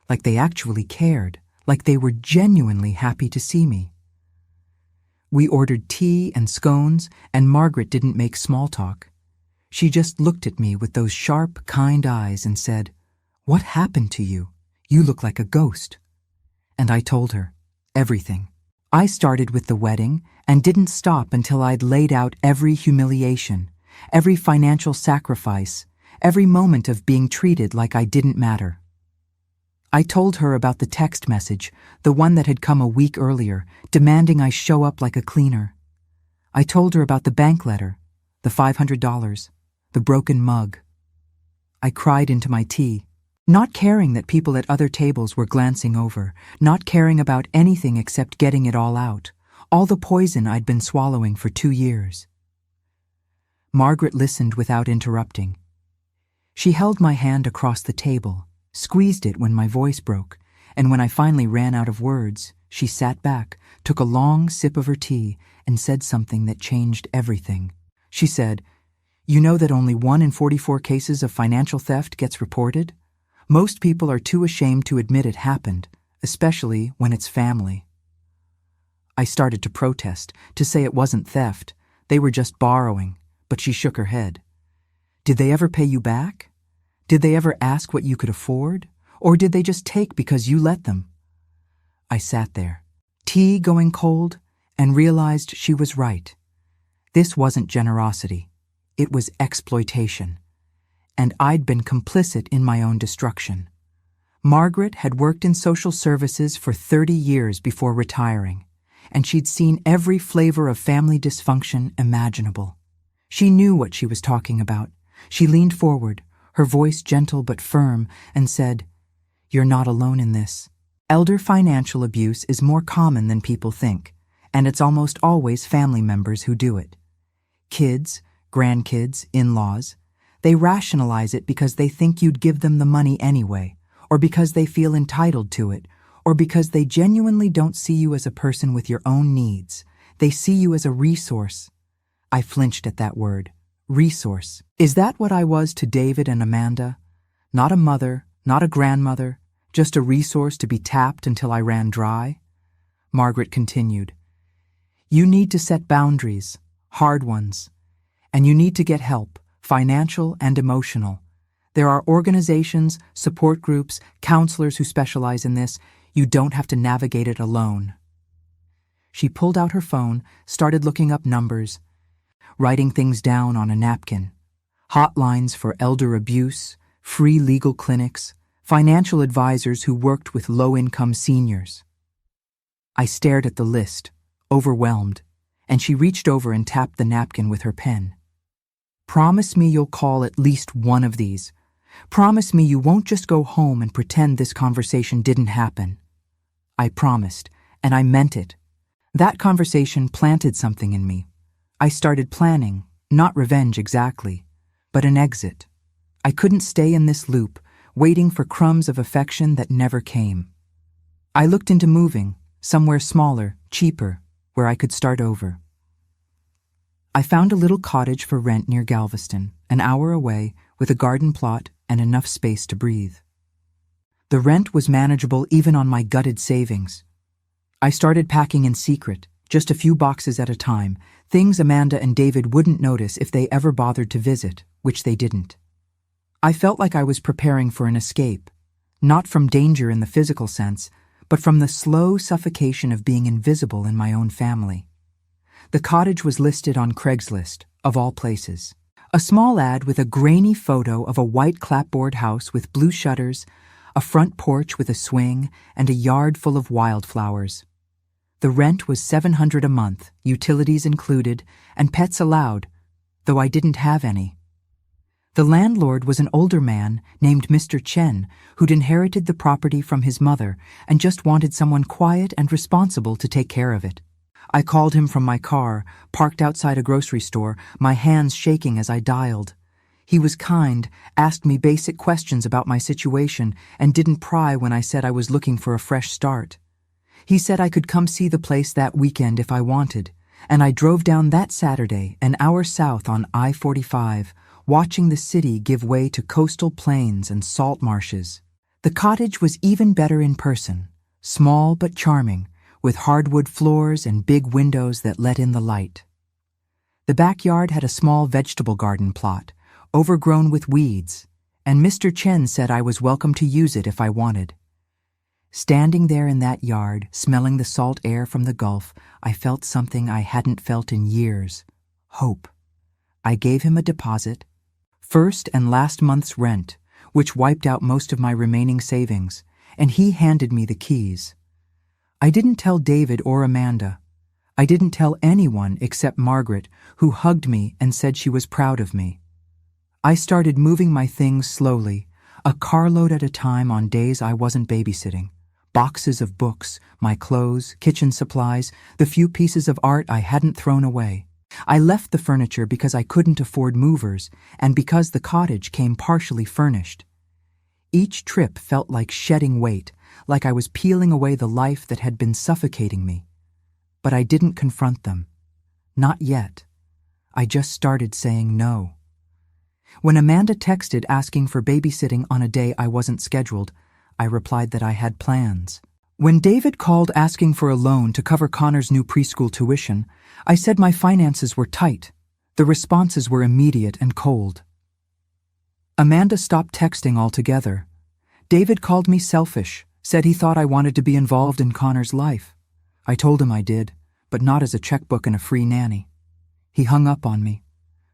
like they actually cared, like they were genuinely happy to see me. We ordered tea and scones, and Margaret didn't make small talk. She just looked at me with those sharp, kind eyes and said, "What happened to you? You look like a ghost." And I told her everything. I started with the wedding and didn't stop until I'd laid out every humiliation, every financial sacrifice, every moment of being treated like I didn't matter. I told her about the text message, the one that had come a week earlier, demanding I show up like a cleaner. I told her about the bank letter, the $500, the broken mug. I cried into my tea, not caring that people at other tables were glancing over, not caring about anything except getting it all out, all the poison I'd been swallowing for 2 years. Margaret listened without interrupting. She held my hand across the table, squeezed it when my voice broke, and when I finally ran out of words, she sat back, took a long sip of her tea, and said something that changed everything. She said, You know that only 1 in 44 cases of financial theft gets reported? Most people are too ashamed to admit it happened, especially when it's family. I started to protest, to say it wasn't theft. They were just borrowing, but she shook her head. Did they ever pay you back? Did they ever ask what you could afford? Or did they just take because you let them? I sat there, tea going cold, and realized she was right. This wasn't generosity. It was exploitation. And I'd been complicit in my own destruction. Margaret had worked in social services for 30 years before retiring, and she'd seen every flavor of family dysfunction imaginable. She knew what she was talking about. She leaned forward, her voice gentle but firm, and said, "You're not alone in this. Elder financial abuse is more common than people think, and it's almost always family members who do it. Kids, grandkids, in-laws, they rationalize it because they think you'd give them the money anyway, or because they feel entitled to it, or because they genuinely don't see you as a person with your own needs. They see you as a resource." I flinched at that word. Resource. Is that what I was to David and Amanda? Not a mother, not a grandmother, just a resource to be tapped until I ran dry? Margaret continued. You need to set boundaries, hard ones, and you need to get help, financial and emotional. There are organizations, support groups, counselors who specialize in this. You don't have to navigate it alone. She pulled out her phone, started looking up numbers, writing things down on a napkin. Hotlines for elder abuse, free legal clinics, financial advisors who worked with low-income seniors. I stared at the list, overwhelmed, and she reached over and tapped the napkin with her pen. Promise me you'll call at least one of these. Promise me you won't just go home and pretend this conversation didn't happen. I promised, and I meant it. That conversation planted something in me. I started planning, not revenge exactly, but an exit. I couldn't stay in this loop, waiting for crumbs of affection that never came. I looked into moving, somewhere smaller, cheaper, where I could start over. I found a little cottage for rent near Galveston, an hour away, with a garden plot and enough space to breathe. The rent was manageable even on my gutted savings. I started packing in secret, just a few boxes at a time, things Amanda and David wouldn't notice if they ever bothered to visit, which they didn't. I felt like I was preparing for an escape, not from danger in the physical sense, but from the slow suffocation of being invisible in my own family. The cottage was listed on Craigslist, of all places. A small ad with a grainy photo of a white clapboard house with blue shutters, a front porch with a swing, and a yard full of wildflowers. The rent was $700 a month, utilities included, and pets allowed, though I didn't have any. The landlord was an older man named Mr. Chen, who'd inherited the property from his mother and just wanted someone quiet and responsible to take care of it. I called him from my car, parked outside a grocery store, my hands shaking as I dialed. He was kind, asked me basic questions about my situation, and didn't pry when I said I was looking for a fresh start. He said I could come see the place that weekend if I wanted, and I drove down that Saturday, an hour south on I-45, watching the city give way to coastal plains and salt marshes. The cottage was even better in person, small but charming, with hardwood floors and big windows that let in the light. The backyard had a small vegetable garden plot, overgrown with weeds, and Mr. Chen said I was welcome to use it if I wanted. Standing there in that yard, smelling the salt air from the Gulf, I felt something I hadn't felt in years: hope. I gave him a deposit, first and last month's rent, which wiped out most of my remaining savings, and he handed me the keys. I didn't tell David or Amanda. I didn't tell anyone except Margaret, who hugged me and said she was proud of me. I started moving my things slowly, a carload at a time on days I wasn't babysitting. Boxes of books, my clothes, kitchen supplies, the few pieces of art I hadn't thrown away. I left the furniture because I couldn't afford movers and because the cottage came partially furnished. Each trip felt like shedding weight, like I was peeling away the life that had been suffocating me. But I didn't confront them. Not yet. I just started saying no. When Amanda texted asking for babysitting on a day I wasn't scheduled, I replied that I had plans. When David called asking for a loan to cover Connor's new preschool tuition, I said my finances were tight. The responses were immediate and cold. Amanda stopped texting altogether. David called me selfish, said he thought I wanted to be involved in Connor's life. I told him I did, but not as a checkbook and a free nanny. He hung up on me.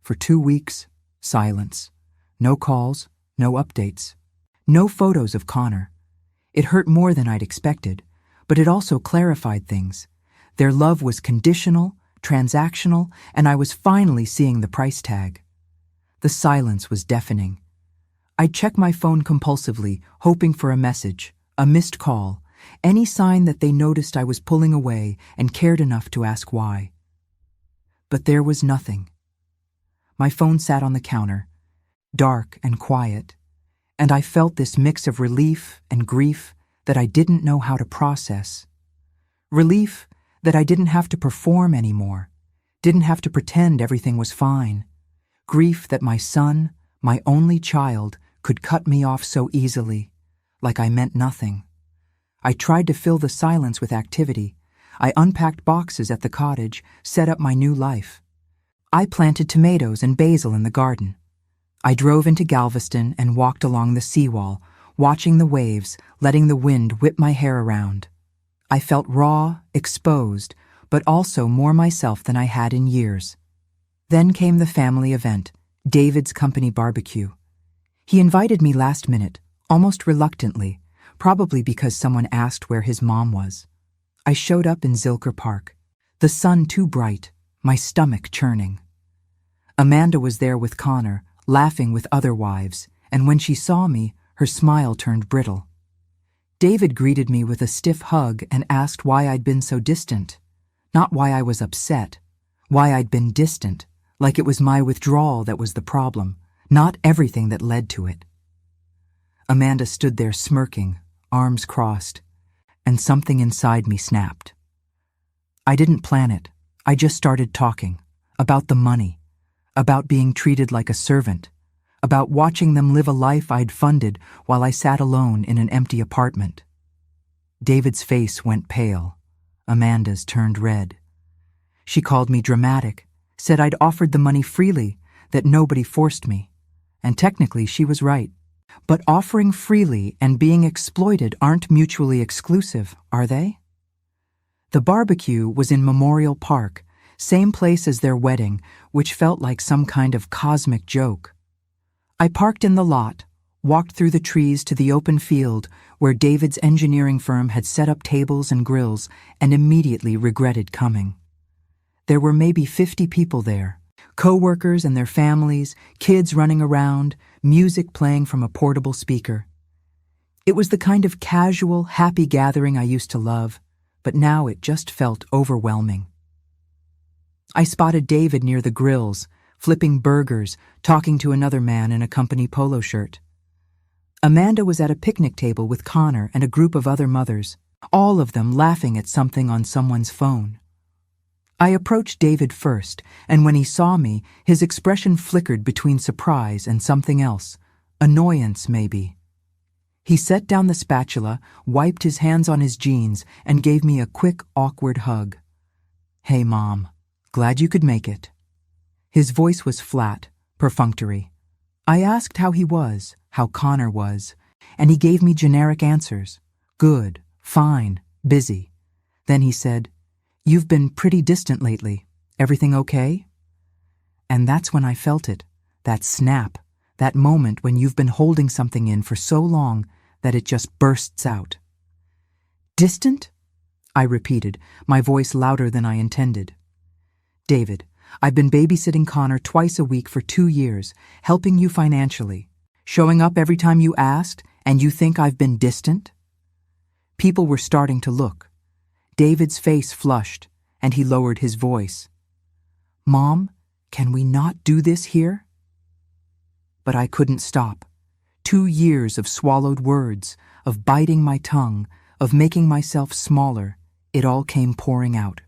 For 2 weeks, silence. No calls, no updates. No photos of Connor. It hurt more than I'd expected, but it also clarified things. Their love was conditional, transactional, and I was finally seeing the price tag. The silence was deafening. I'd check my phone compulsively, hoping for a message, a missed call, any sign that they noticed I was pulling away and cared enough to ask why. But there was nothing. My phone sat on the counter, dark and quiet, and I felt this mix of relief and grief that I didn't know how to process. Relief that I didn't have to perform anymore, didn't have to pretend everything was fine. Grief that my son, my only child, could cut me off so easily, like I meant nothing. I tried to fill the silence with activity. I unpacked boxes at the cottage, set up my new life. I planted tomatoes and basil in the garden. I drove into Galveston and walked along the seawall, watching the waves, letting the wind whip my hair around. I felt raw, exposed, but also more myself than I had in years. Then came the family event, David's company barbecue. He invited me last minute, almost reluctantly, probably because someone asked where his mom was. I showed up in Zilker Park, the sun too bright, my stomach churning. Amanda was there with Connor, laughing with other wives, and when she saw me, her smile turned brittle. David greeted me with a stiff hug and asked why I'd been so distant. Not why I was upset, why I'd been distant, like it was my withdrawal that was the problem, not everything that led to it. Amanda stood there smirking, arms crossed, and something inside me snapped. I didn't plan it. I just started talking. About the money. About being treated like a servant. About watching them live a life I'd funded while I sat alone in an empty apartment. David's face went pale. Amanda's turned red. She called me dramatic, said I'd offered the money freely, that nobody forced me. And technically she was right. But offering freely and being exploited aren't mutually exclusive, are they? The barbecue was in Memorial Park, same place as their wedding, which felt like some kind of cosmic joke. I parked in the lot, walked through the trees to the open field where David's engineering firm had set up tables and grills, and immediately regretted coming. There were maybe 50 people there, co-workers and their families, kids running around, music playing from a portable speaker. It was the kind of casual, happy gathering I used to love, but now it just felt overwhelming. I spotted David near the grills, flipping burgers, talking to another man in a company polo shirt. Amanda was at a picnic table with Connor and a group of other mothers, all of them laughing at something on someone's phone. I approached David first, and when he saw me, his expression flickered between surprise and something else, annoyance maybe. He set down the spatula, wiped his hands on his jeans, and gave me a quick, awkward hug. "Hey, Mom. Glad you could make it." His voice was flat, perfunctory. I asked how he was, how Connor was, and he gave me generic answers. Good, fine, busy. Then he said, "You've been pretty distant lately. Everything okay?" And that's when I felt it, that snap, that moment when you've been holding something in for so long that it just bursts out. "Distant?" I repeated, my voice louder than I intended. "David, I've been babysitting Connor twice a week for 2 years, helping you financially, showing up every time you asked, and you think I've been distant?" People were starting to look. David's face flushed, and he lowered his voice. "Mom, can we not do this here?" But I couldn't stop. 2 years of swallowed words, of biting my tongue, of making myself smaller, it all came pouring out.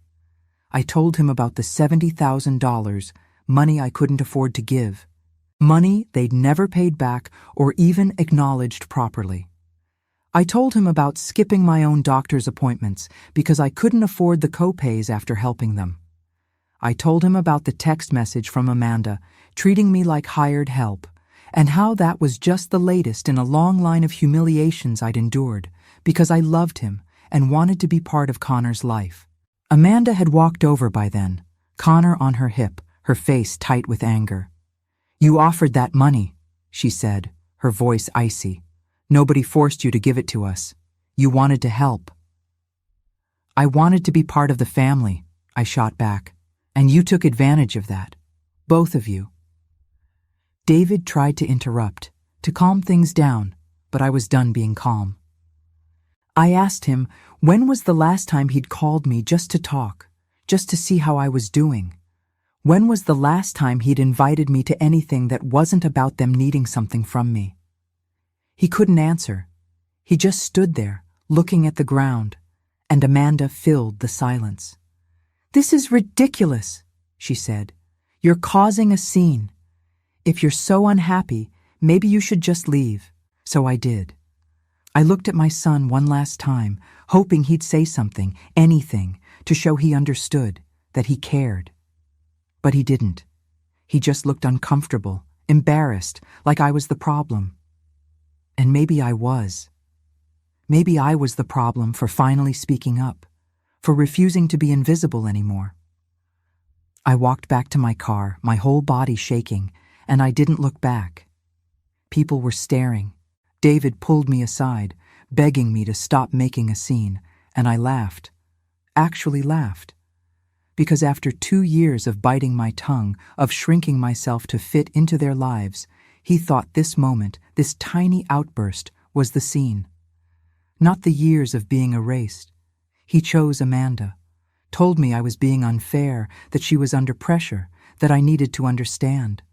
I told him about the $70,000, money I couldn't afford to give. Money they'd never paid back or even acknowledged properly. I told him about skipping my own doctor's appointments because I couldn't afford the co-pays after helping them. I told him about the text message from Amanda, treating me like hired help, and how that was just the latest in a long line of humiliations I'd endured because I loved him and wanted to be part of Connor's life. Amanda had walked over by then, Connor on her hip, her face tight with anger. "You offered that money," she said, her voice icy. "Nobody forced you to give it to us. You wanted to help." "I wanted to be part of the family," I shot back, "and you took advantage of that. Both of you." David tried to interrupt, to calm things down, but I was done being calm. I asked him when was the last time he'd called me just to talk, just to see how I was doing. When was the last time he'd invited me to anything that wasn't about them needing something from me? He couldn't answer. He just stood there, looking at the ground, and Amanda filled the silence. "This is ridiculous," she said. "You're causing a scene. If you're so unhappy, maybe you should just leave." So I did. I looked at my son one last time, hoping he'd say something, anything, to show he understood, that he cared. But he didn't. He just looked uncomfortable, embarrassed, like I was the problem. And maybe I was. Maybe I was the problem for finally speaking up, for refusing to be invisible anymore. I walked back to my car, my whole body shaking, and I didn't look back. People were staring. David pulled me aside, begging me to stop making a scene, and I laughed. Actually laughed. Because after 2 years of biting my tongue, of shrinking myself to fit into their lives, he thought this moment, this tiny outburst, was the scene. Not the years of being erased. He chose Amanda, told me I was being unfair, that she was under pressure, that I needed to understand.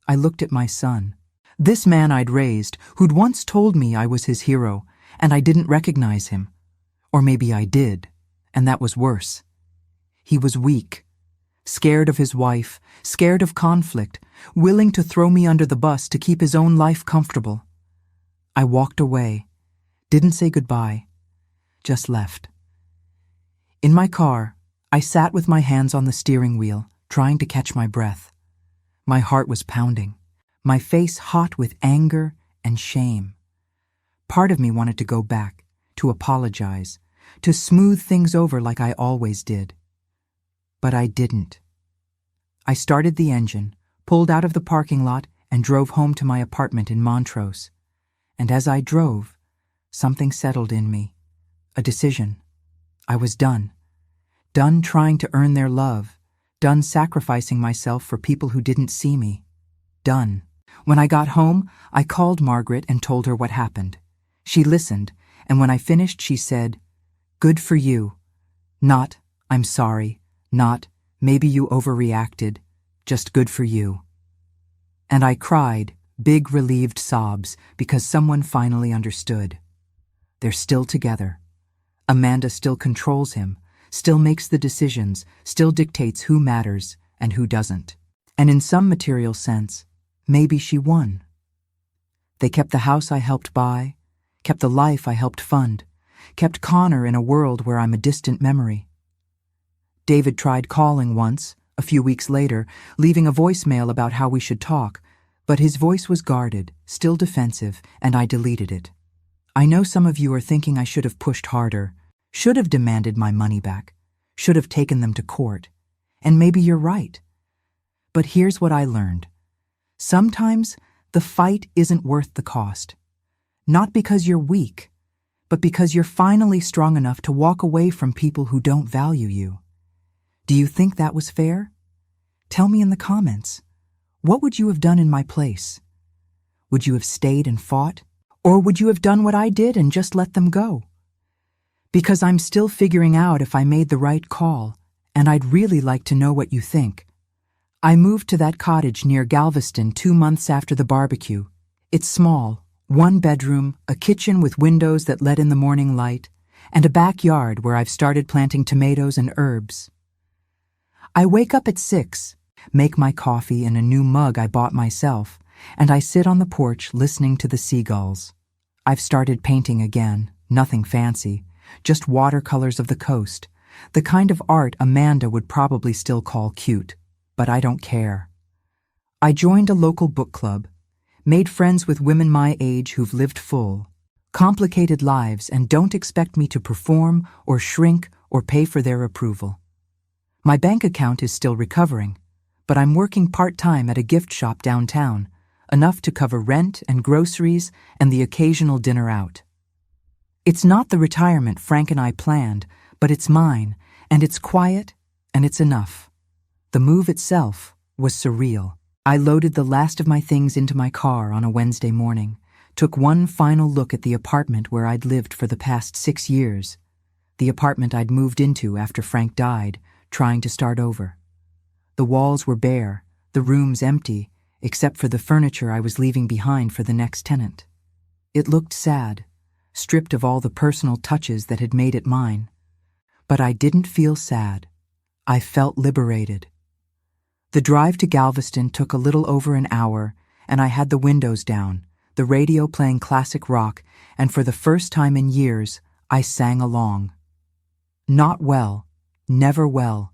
I looked at my son, this man I'd raised, who'd once told me I was his hero, and I didn't recognize him. Or maybe I did, and that was worse. He was weak, scared of his wife, scared of conflict, willing to throw me under the bus to keep his own life comfortable. I walked away, didn't say goodbye, just left. In my car, I sat with my hands on the steering wheel, trying to catch my breath. My heart was pounding, my face hot with anger and shame. Part of me wanted to go back, to apologize, to smooth things over like I always did. But I didn't. I started the engine, pulled out of the parking lot, and drove home to my apartment in Montrose. And as I drove, something settled in me. A decision. I was done. Done trying to earn their love. Done sacrificing myself for people who didn't see me. Done. When I got home, I called Margaret and told her what happened. She listened, and when I finished, she said, "Good for you. Not, I'm sorry. Not, maybe you overreacted. Just good for you." And I cried, big relieved sobs, because someone finally understood. They're still together. Amanda still controls him, still makes the decisions, still dictates who matters and who doesn't. And in some material sense, maybe she won. They kept the house I helped buy, kept the life I helped fund, kept Connor in a world where I'm a distant memory. David tried calling once, a few weeks later, leaving a voicemail about how we should talk, but his voice was guarded, still defensive, and I deleted it. I know some of you are thinking I should have pushed harder, should have demanded my money back, should have taken them to court, and maybe you're right. But here's what I learned. Sometimes the fight isn't worth the cost. Not because you're weak, but because you're finally strong enough to walk away from people who don't value you. Do you think that was fair? Tell me in the comments. What would you have done in my place? Would you have stayed and fought? Or would you have done what I did and just let them go? Because I'm still figuring out if I made the right call, and I'd really like to know what you think. I moved to that cottage near Galveston 2 months after the barbecue. It's small, 1 bedroom, a kitchen with windows that let in the morning light, and a backyard where I've started planting tomatoes and herbs. I wake up at 6, make my coffee in a new mug I bought myself, and I sit on the porch listening to the seagulls. I've started painting again, nothing fancy, just watercolors of the coast, the kind of art Amanda would probably still call cute, but I don't care. I joined a local book club, made friends with women my age who've lived full, complicated lives and don't expect me to perform or shrink or pay for their approval. My bank account is still recovering, but I'm working part-time at a gift shop downtown, enough to cover rent and groceries and the occasional dinner out. It's not the retirement Frank and I planned, but it's mine, and it's quiet, and it's enough. The move itself was surreal. I loaded the last of my things into my car on a Wednesday morning, took one final look at the apartment where I'd lived for the past 6 years, the apartment I'd moved into after Frank died, trying to start over. The walls were bare, the rooms empty, except for the furniture I was leaving behind for the next tenant. It looked sad, stripped of all the personal touches that had made it mine. But I didn't feel sad. I felt liberated. The drive to Galveston took a little over an hour, and I had the windows down, the radio playing classic rock, and for the first time in years, I sang along. Not well, never well,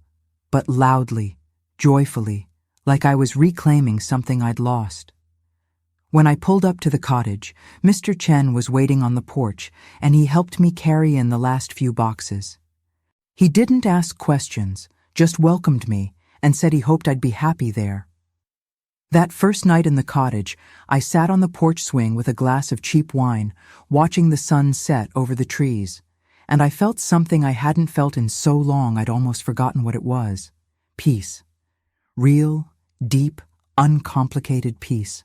but loudly, joyfully, like I was reclaiming something I'd lost. When I pulled up to the cottage, Mr. Chen was waiting on the porch, and he helped me carry in the last few boxes. He didn't ask questions, just welcomed me, and said he hoped I'd be happy there. That first night in the cottage, I sat on the porch swing with a glass of cheap wine, watching the sun set over the trees, and I felt something I hadn't felt in so long I'd almost forgotten what it was. Peace. Real, deep, uncomplicated peace.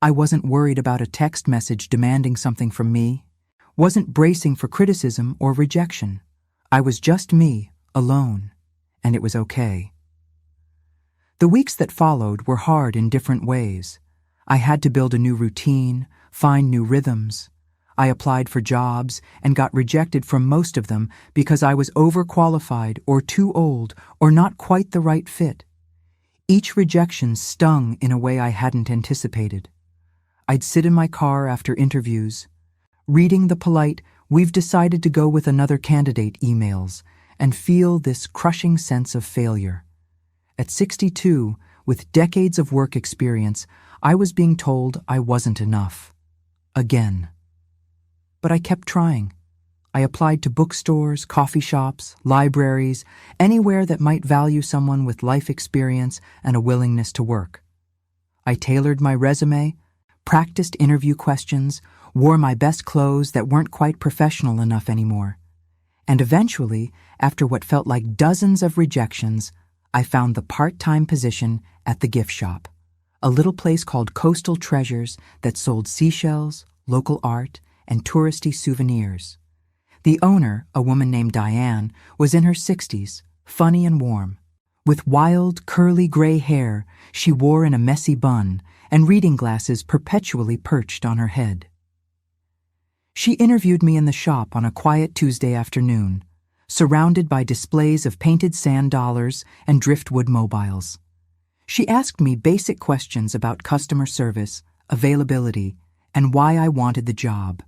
I wasn't worried about a text message demanding something from me, wasn't bracing for criticism or rejection. I was just me, alone, and it was okay. The weeks that followed were hard in different ways. I had to build a new routine, find new rhythms. I applied for jobs and got rejected from most of them because I was overqualified or too old or not quite the right fit. Each rejection stung in a way I hadn't anticipated. I'd sit in my car after interviews, reading the polite, "We've decided to go with another candidate" emails, and feel this crushing sense of failure. At 62, with decades of work experience, I was being told I wasn't enough. Again. But I kept trying. I applied to bookstores, coffee shops, libraries, anywhere that might value someone with life experience and a willingness to work. I tailored my resume, practiced interview questions, wore my best clothes that weren't quite professional enough anymore. And eventually, after what felt like dozens of rejections, I found the part-time position at the gift shop, a little place called Coastal Treasures that sold seashells, local art, and touristy souvenirs. The owner, a woman named Diane, was in her 60s, funny and warm. With wild, curly gray hair she wore in a messy bun and reading glasses perpetually perched on her head. She interviewed me in the shop on a quiet Tuesday afternoon, surrounded by displays of painted sand dollars and driftwood mobiles. She asked me basic questions about customer service, availability, and why I wanted the job.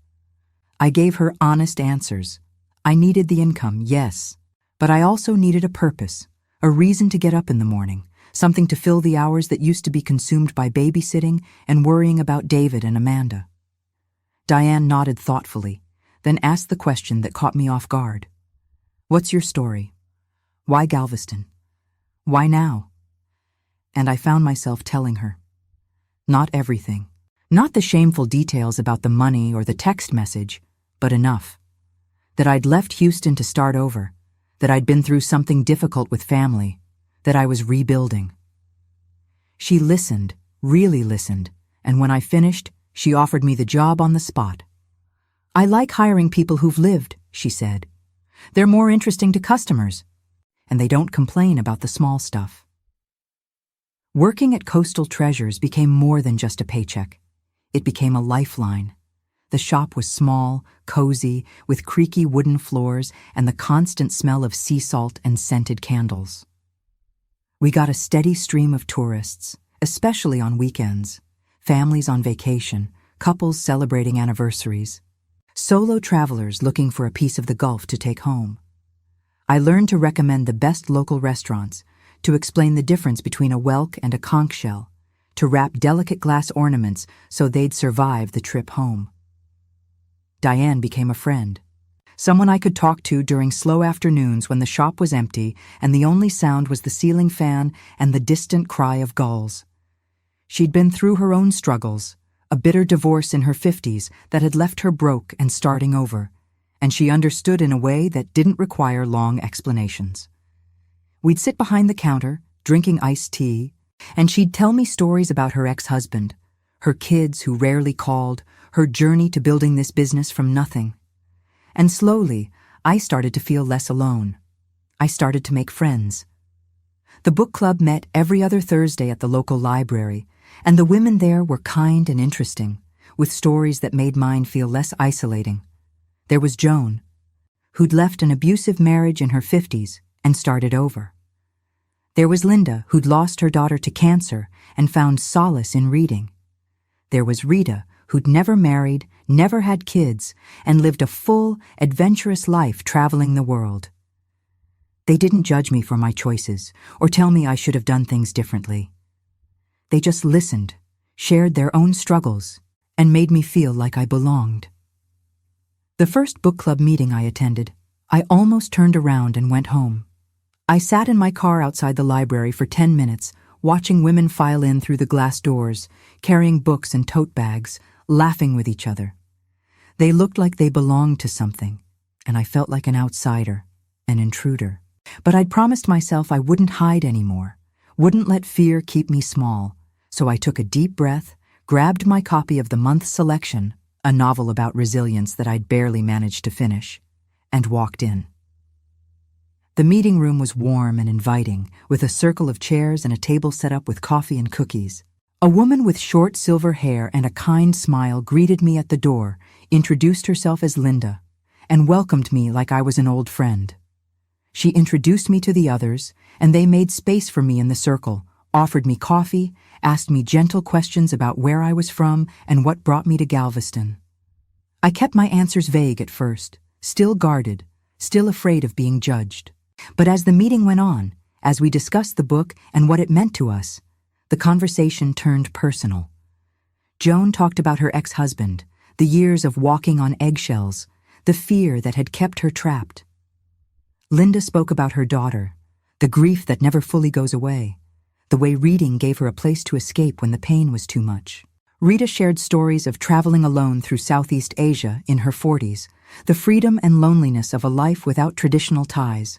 I gave her honest answers. I needed the income, yes, but I also needed a purpose, a reason to get up in the morning, something to fill the hours that used to be consumed by babysitting and worrying about David and Amanda. Diane nodded thoughtfully, then asked the question that caught me off guard. "What's your story? Why Galveston? Why now?" And I found myself telling her. Not everything. Not the shameful details about the money or the text message, but enough. That I'd left Houston to start over, that I'd been through something difficult with family, that I was rebuilding. She listened, really listened, and when I finished, she offered me the job on the spot. "I like hiring people who've lived," she said. "They're more interesting to customers, and they don't complain about the small stuff." Working at Coastal Treasures became more than just a paycheck. It became a lifeline. The shop was small, cozy, with creaky wooden floors and the constant smell of sea salt and scented candles. We got a steady stream of tourists, especially on weekends, families on vacation, couples celebrating anniversaries, solo travelers looking for a piece of the Gulf to take home. I learned to recommend the best local restaurants, to explain the difference between a whelk and a conch shell, to wrap delicate glass ornaments so they'd survive the trip home. Diane became a friend, someone I could talk to during slow afternoons when the shop was empty and the only sound was the ceiling fan and the distant cry of gulls. She'd been through her own struggles, a bitter divorce in her 50s that had left her broke and starting over, and she understood in a way that didn't require long explanations. We'd sit behind the counter, drinking iced tea, and she'd tell me stories about her ex-husband, her kids who rarely called, her journey to building this business from nothing. And slowly, I started to feel less alone. I started to make friends. The book club met every other Thursday at the local library, and the women there were kind and interesting, with stories that made mine feel less isolating. There was Joan, who'd left an abusive marriage in her 50s and started over. There was Linda, who'd lost her daughter to cancer and found solace in reading. There was Rita, who'd never married, never had kids, and lived a full, adventurous life traveling the world. They didn't judge me for my choices or tell me I should have done things differently. They just listened, shared their own struggles, and made me feel like I belonged. The first book club meeting I attended, I almost turned around and went home. I sat in my car outside the library for 10 minutes, watching women file in through the glass doors, carrying books and tote bags, laughing with each other. They looked like they belonged to something, and I felt like an outsider, an intruder. But I'd promised myself I wouldn't hide anymore, wouldn't let fear keep me small, so I took a deep breath, grabbed my copy of the month's selection, a novel about resilience that I'd barely managed to finish, and walked in. The meeting room was warm and inviting, with a circle of chairs and a table set up with coffee and cookies. A woman with short silver hair and a kind smile greeted me at the door, introduced herself as Linda, and welcomed me like I was an old friend. She introduced me to the others, and they made space for me in the circle, offered me coffee, asked me gentle questions about where I was from and what brought me to Galveston. I kept my answers vague at first, still guarded, still afraid of being judged. But as the meeting went on, as we discussed the book and what it meant to us, the conversation turned personal. Joan talked about her ex-husband, the years of walking on eggshells, the fear that had kept her trapped. Linda spoke about her daughter, the grief that never fully goes away, the way reading gave her a place to escape when the pain was too much. Rita shared stories of traveling alone through Southeast Asia in her 40s, the freedom and loneliness of a life without traditional ties.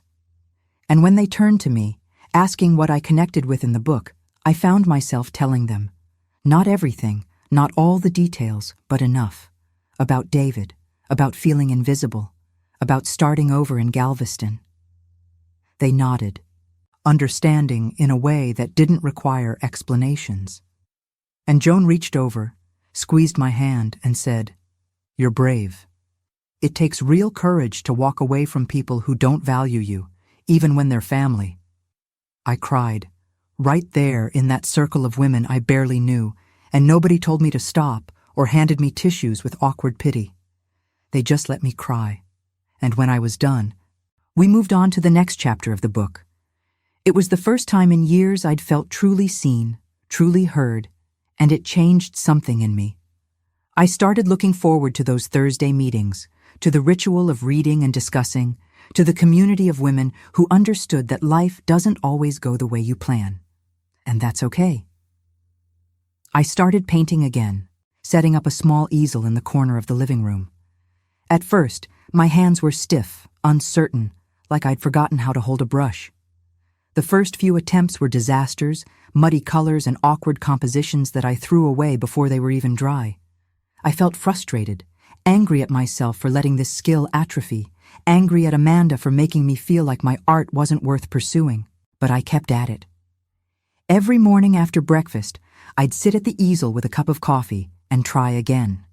And when they turned to me, asking what I connected with in the book, I found myself telling them, not everything, not all the details, but enough. About David, about feeling invisible, about starting over in Galveston. They nodded, understanding in a way that didn't require explanations. And Joan reached over, squeezed my hand, and said, "You're brave. It takes real courage to walk away from people who don't value you, even when they're family." I cried, right there in that circle of women I barely knew, and nobody told me to stop or handed me tissues with awkward pity. They just let me cry. And when I was done, we moved on to the next chapter of the book. It was the first time in years I'd felt truly seen, truly heard, and it changed something in me. I started looking forward to those Thursday meetings, to the ritual of reading and discussing, to the community of women who understood that life doesn't always go the way you plan. And that's okay. I started painting again, setting up a small easel in the corner of the living room. At first, my hands were stiff, uncertain, like I'd forgotten how to hold a brush. The first few attempts were disasters, muddy colors and awkward compositions that I threw away before they were even dry. I felt frustrated, angry at myself for letting this skill atrophy, angry at Amanda for making me feel like my art wasn't worth pursuing, but I kept at it. Every morning after breakfast, I'd sit at the easel with a cup of coffee and try again.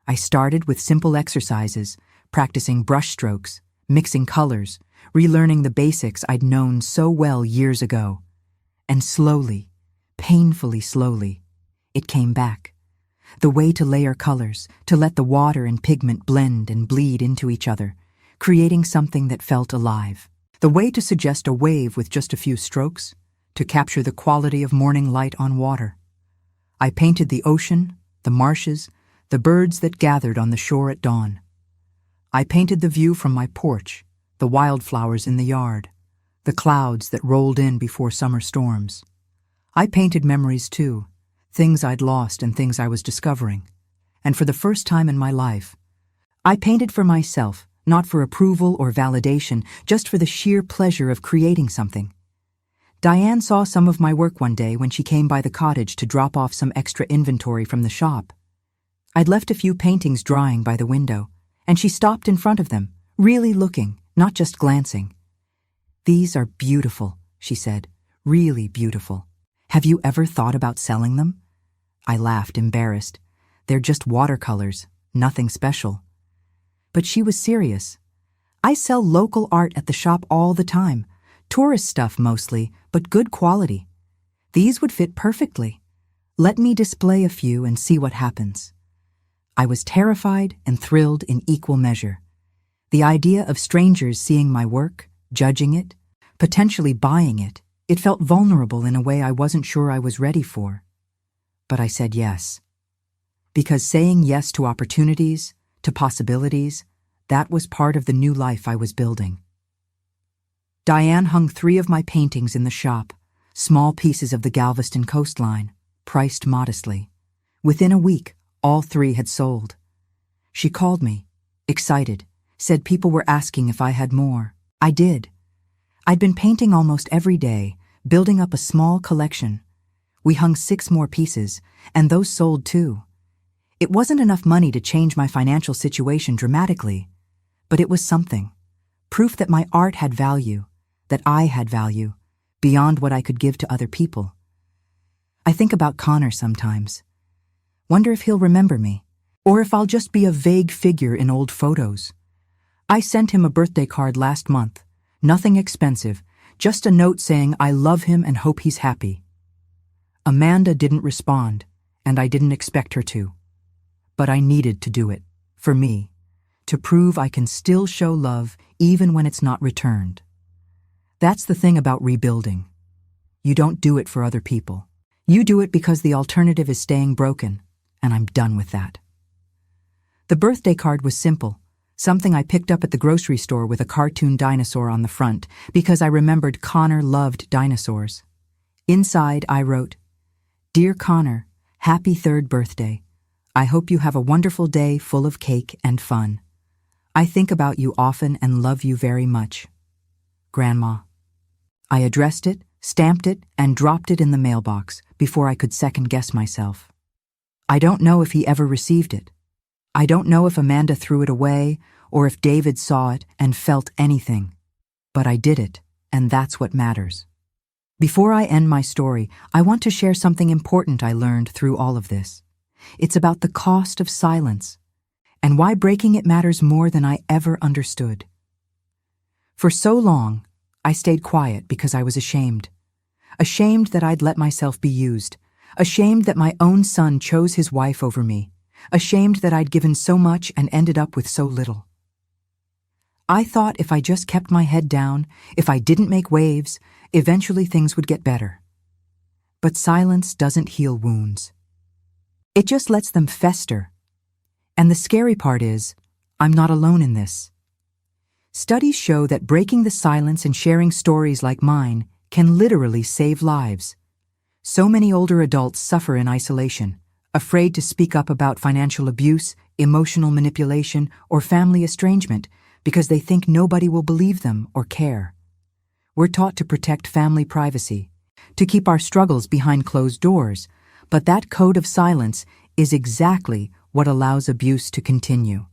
I started with simple exercises, practicing brush strokes, mixing colors, relearning the basics I'd known so well years ago, And slowly, painfully slowly, it came back. The way to layer colors, to let the water and pigment blend and bleed into each other, creating something that felt alive. The way to suggest a wave with just a few strokes, to capture the quality of morning light on water. I painted the ocean, the marshes, the birds that gathered on the shore at dawn. I painted the view from my porch, the wildflowers in the yard, the clouds that rolled in before summer storms. I painted memories too, things I'd lost and things I was discovering. And for the first time in my life, I painted for myself, not for approval or validation, just for the sheer pleasure of creating something. Diane saw some of my work one day when she came by the cottage to drop off some extra inventory from the shop. I'd left a few paintings drying by the window, and she stopped in front of them, really looking, not just glancing. "These are beautiful," she said, "really beautiful. Have you ever thought about selling them?" I laughed, embarrassed. "They're just watercolors, nothing special." But she was serious. "I sell local art at the shop all the time, tourist stuff mostly, but good quality. These would fit perfectly. Let me display a few and see what happens." I was terrified and thrilled in equal measure. The idea of strangers seeing my work, judging it, potentially buying it, it felt vulnerable in a way I wasn't sure I was ready for. But I said yes. Because saying yes to opportunities, to possibilities, that was part of the new life I was building. Diane hung 3 of my paintings in the shop, small pieces of the Galveston coastline, priced modestly. Within a week, all 3 had sold. She called me, excited, said people were asking if I had more. I did. I'd been painting almost every day, building up a small collection. We hung 6 more pieces, and those sold too. It wasn't enough money to change my financial situation dramatically, but it was something. Proof that my art had value, that I had value, beyond what I could give to other people. I think about Connor sometimes. Wonder if he'll remember me, or if I'll just be a vague figure in old photos. I sent him a birthday card last month, nothing expensive, just a note saying I love him and hope he's happy. Amanda didn't respond, and I didn't expect her to. But I needed to do it, for me, to prove I can still show love even when it's not returned. That's the thing about rebuilding. You don't do it for other people. You do it because the alternative is staying broken, and I'm done with that. The birthday card was simple, something I picked up at the grocery store with a cartoon dinosaur on the front because I remembered Connor loved dinosaurs. Inside, I wrote, "Dear Connor, happy 3rd birthday. I hope you have a wonderful day full of cake and fun. I think about you often and love you very much. Grandma." I addressed it, stamped it, and dropped it in the mailbox before I could second-guess myself. I don't know if he ever received it. I don't know if Amanda threw it away or if David saw it and felt anything. But I did it, and that's what matters. Before I end my story, I want to share something important I learned through all of this. It's about the cost of silence, and why breaking it matters more than I ever understood. For so long, I stayed quiet because I was ashamed. Ashamed that I'd let myself be used. Ashamed that my own son chose his wife over me. Ashamed that I'd given so much and ended up with so little. I thought if I just kept my head down, if I didn't make waves, eventually things would get better. But silence doesn't heal wounds. It just lets them fester. And the scary part is, I'm not alone in this. Studies show that breaking the silence and sharing stories like mine can literally save lives. So many older adults suffer in isolation, afraid to speak up about financial abuse, emotional manipulation, or family estrangement because they think nobody will believe them or care. We're taught to protect family privacy, to keep our struggles behind closed doors, but that code of silence is exactly what allows abuse to continue.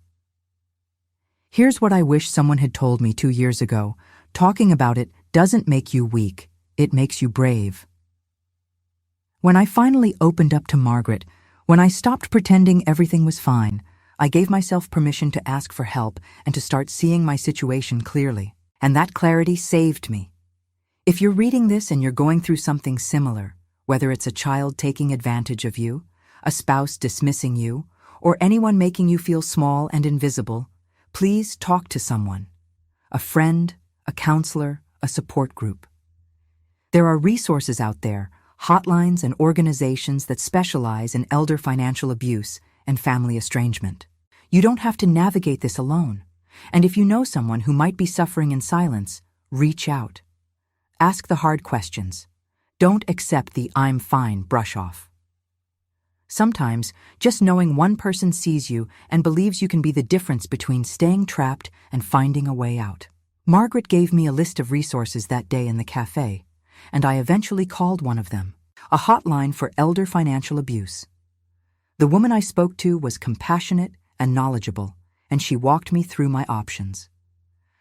Here's what I wish someone had told me 2 years ago. Talking about it doesn't make you weak, it makes you brave. When I finally opened up to Margaret, when I stopped pretending everything was fine, I gave myself permission to ask for help and to start seeing my situation clearly. And that clarity saved me. If you're reading this and you're going through something similar, whether it's a child taking advantage of you, a spouse dismissing you, or anyone making you feel small and invisible, please talk to someone. A friend, a counselor, a support group. There are resources out there, hotlines and organizations that specialize in elder financial abuse and family estrangement. You don't have to navigate this alone. And if you know someone who might be suffering in silence, reach out. Ask the hard questions. Don't accept the "I'm fine" brush off. Sometimes, just knowing one person sees you and believes you can be the difference between staying trapped and finding a way out. Margaret gave me a list of resources that day in the cafe, and I eventually called one of them, a hotline for elder financial abuse. The woman I spoke to was compassionate and knowledgeable, and she walked me through my options.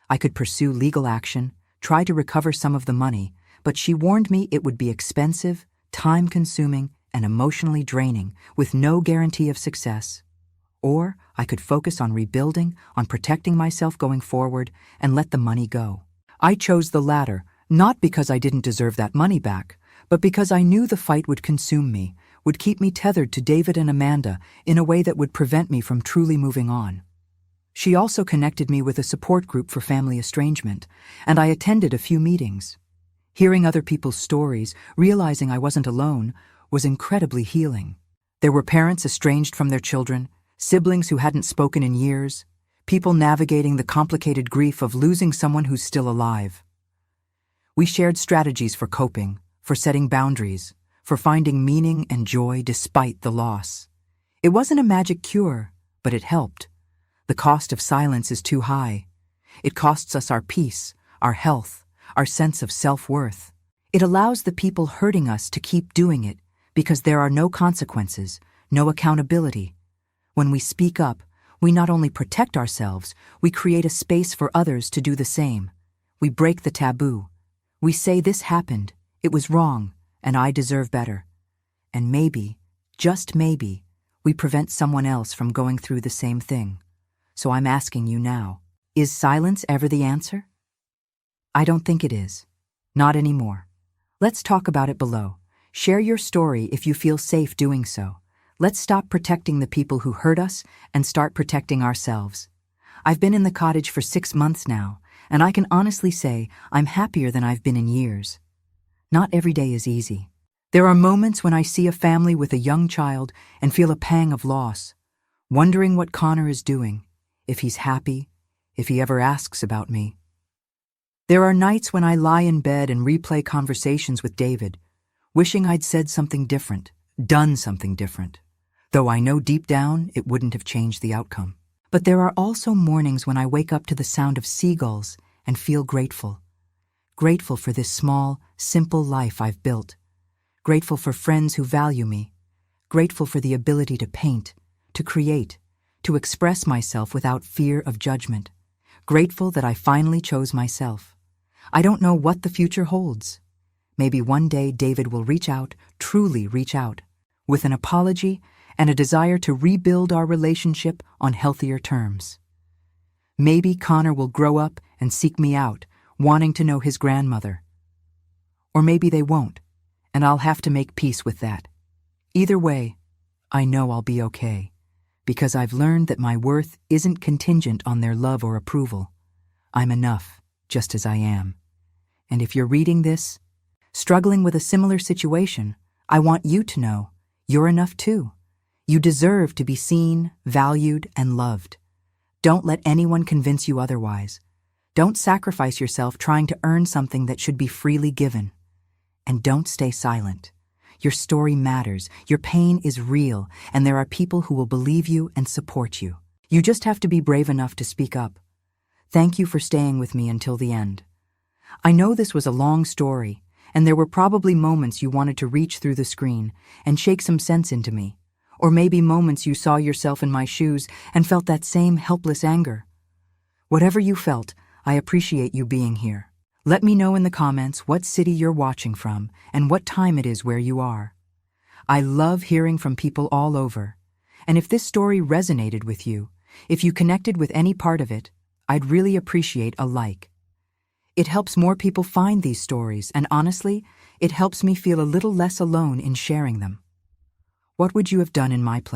I could pursue legal action, try to recover some of the money, but she warned me it would be expensive, time-consuming, and emotionally draining, with no guarantee of success. Or I could focus on rebuilding, on protecting myself going forward, and let the money go. I chose the latter, not because I didn't deserve that money back, but because I knew the fight would consume me, would keep me tethered to David and Amanda in a way that would prevent me from truly moving on. She also connected me with a support group for family estrangement, and I attended a few meetings. Hearing other people's stories, realizing I wasn't alone, was incredibly healing. There were parents estranged from their children, siblings who hadn't spoken in years, people navigating the complicated grief of losing someone who's still alive. We shared strategies for coping, for setting boundaries, for finding meaning and joy despite the loss. It wasn't a magic cure, but it helped. The cost of silence is too high. It costs us our peace, our health, our sense of self-worth. It allows the people hurting us to keep doing it because there are no consequences, no accountability. When we speak up, we not only protect ourselves, we create a space for others to do the same. We break the taboo. We say this happened, it was wrong, and I deserve better. And maybe, just maybe, we prevent someone else from going through the same thing. So I'm asking you now, is silence ever the answer? I don't think it is. Not anymore. Let's talk about it below. Share your story if you feel safe doing so. Let's stop protecting the people who hurt us and start protecting ourselves. I've been in the cottage for 6 months now, and I can honestly say I'm happier than I've been in years. Not every day is easy. There are moments when I see a family with a young child and feel a pang of loss, wondering what Connor is doing, if he's happy, if he ever asks about me. There are nights when I lie in bed and replay conversations with David, wishing I'd said something different, done something different, though I know deep down it wouldn't have changed the outcome. But there are also mornings when I wake up to the sound of seagulls and feel grateful. Grateful for this small, simple life I've built. Grateful for friends who value me. Grateful for the ability to paint, to create, to express myself without fear of judgment. Grateful that I finally chose myself. I don't know what the future holds. Maybe one day David will reach out, truly reach out, with an apology and a desire to rebuild our relationship on healthier terms. Maybe Connor will grow up and seek me out, wanting to know his grandmother. Or maybe they won't, and I'll have to make peace with that. Either way, I know I'll be okay, because I've learned that my worth isn't contingent on their love or approval. I'm enough, just as I am. And if you're reading this, struggling with a similar situation, I want you to know you're enough too. You deserve to be seen, valued, and loved. Don't let anyone convince you otherwise. Don't sacrifice yourself trying to earn something that should be freely given. And don't stay silent. Your story matters, your pain is real, and there are people who will believe you and support you. You just have to be brave enough to speak up. Thank you for staying with me until the end. I know this was a long story, and there were probably moments you wanted to reach through the screen and shake some sense into me, or maybe moments you saw yourself in my shoes and felt that same helpless anger. Whatever you felt, I appreciate you being here. Let me know in the comments what city you're watching from and what time it is where you are. I love hearing from people all over. And if this story resonated with you, if you connected with any part of it, I'd really appreciate a like. It helps more people find these stories, and honestly, it helps me feel a little less alone in sharing them. What would you have done in my place?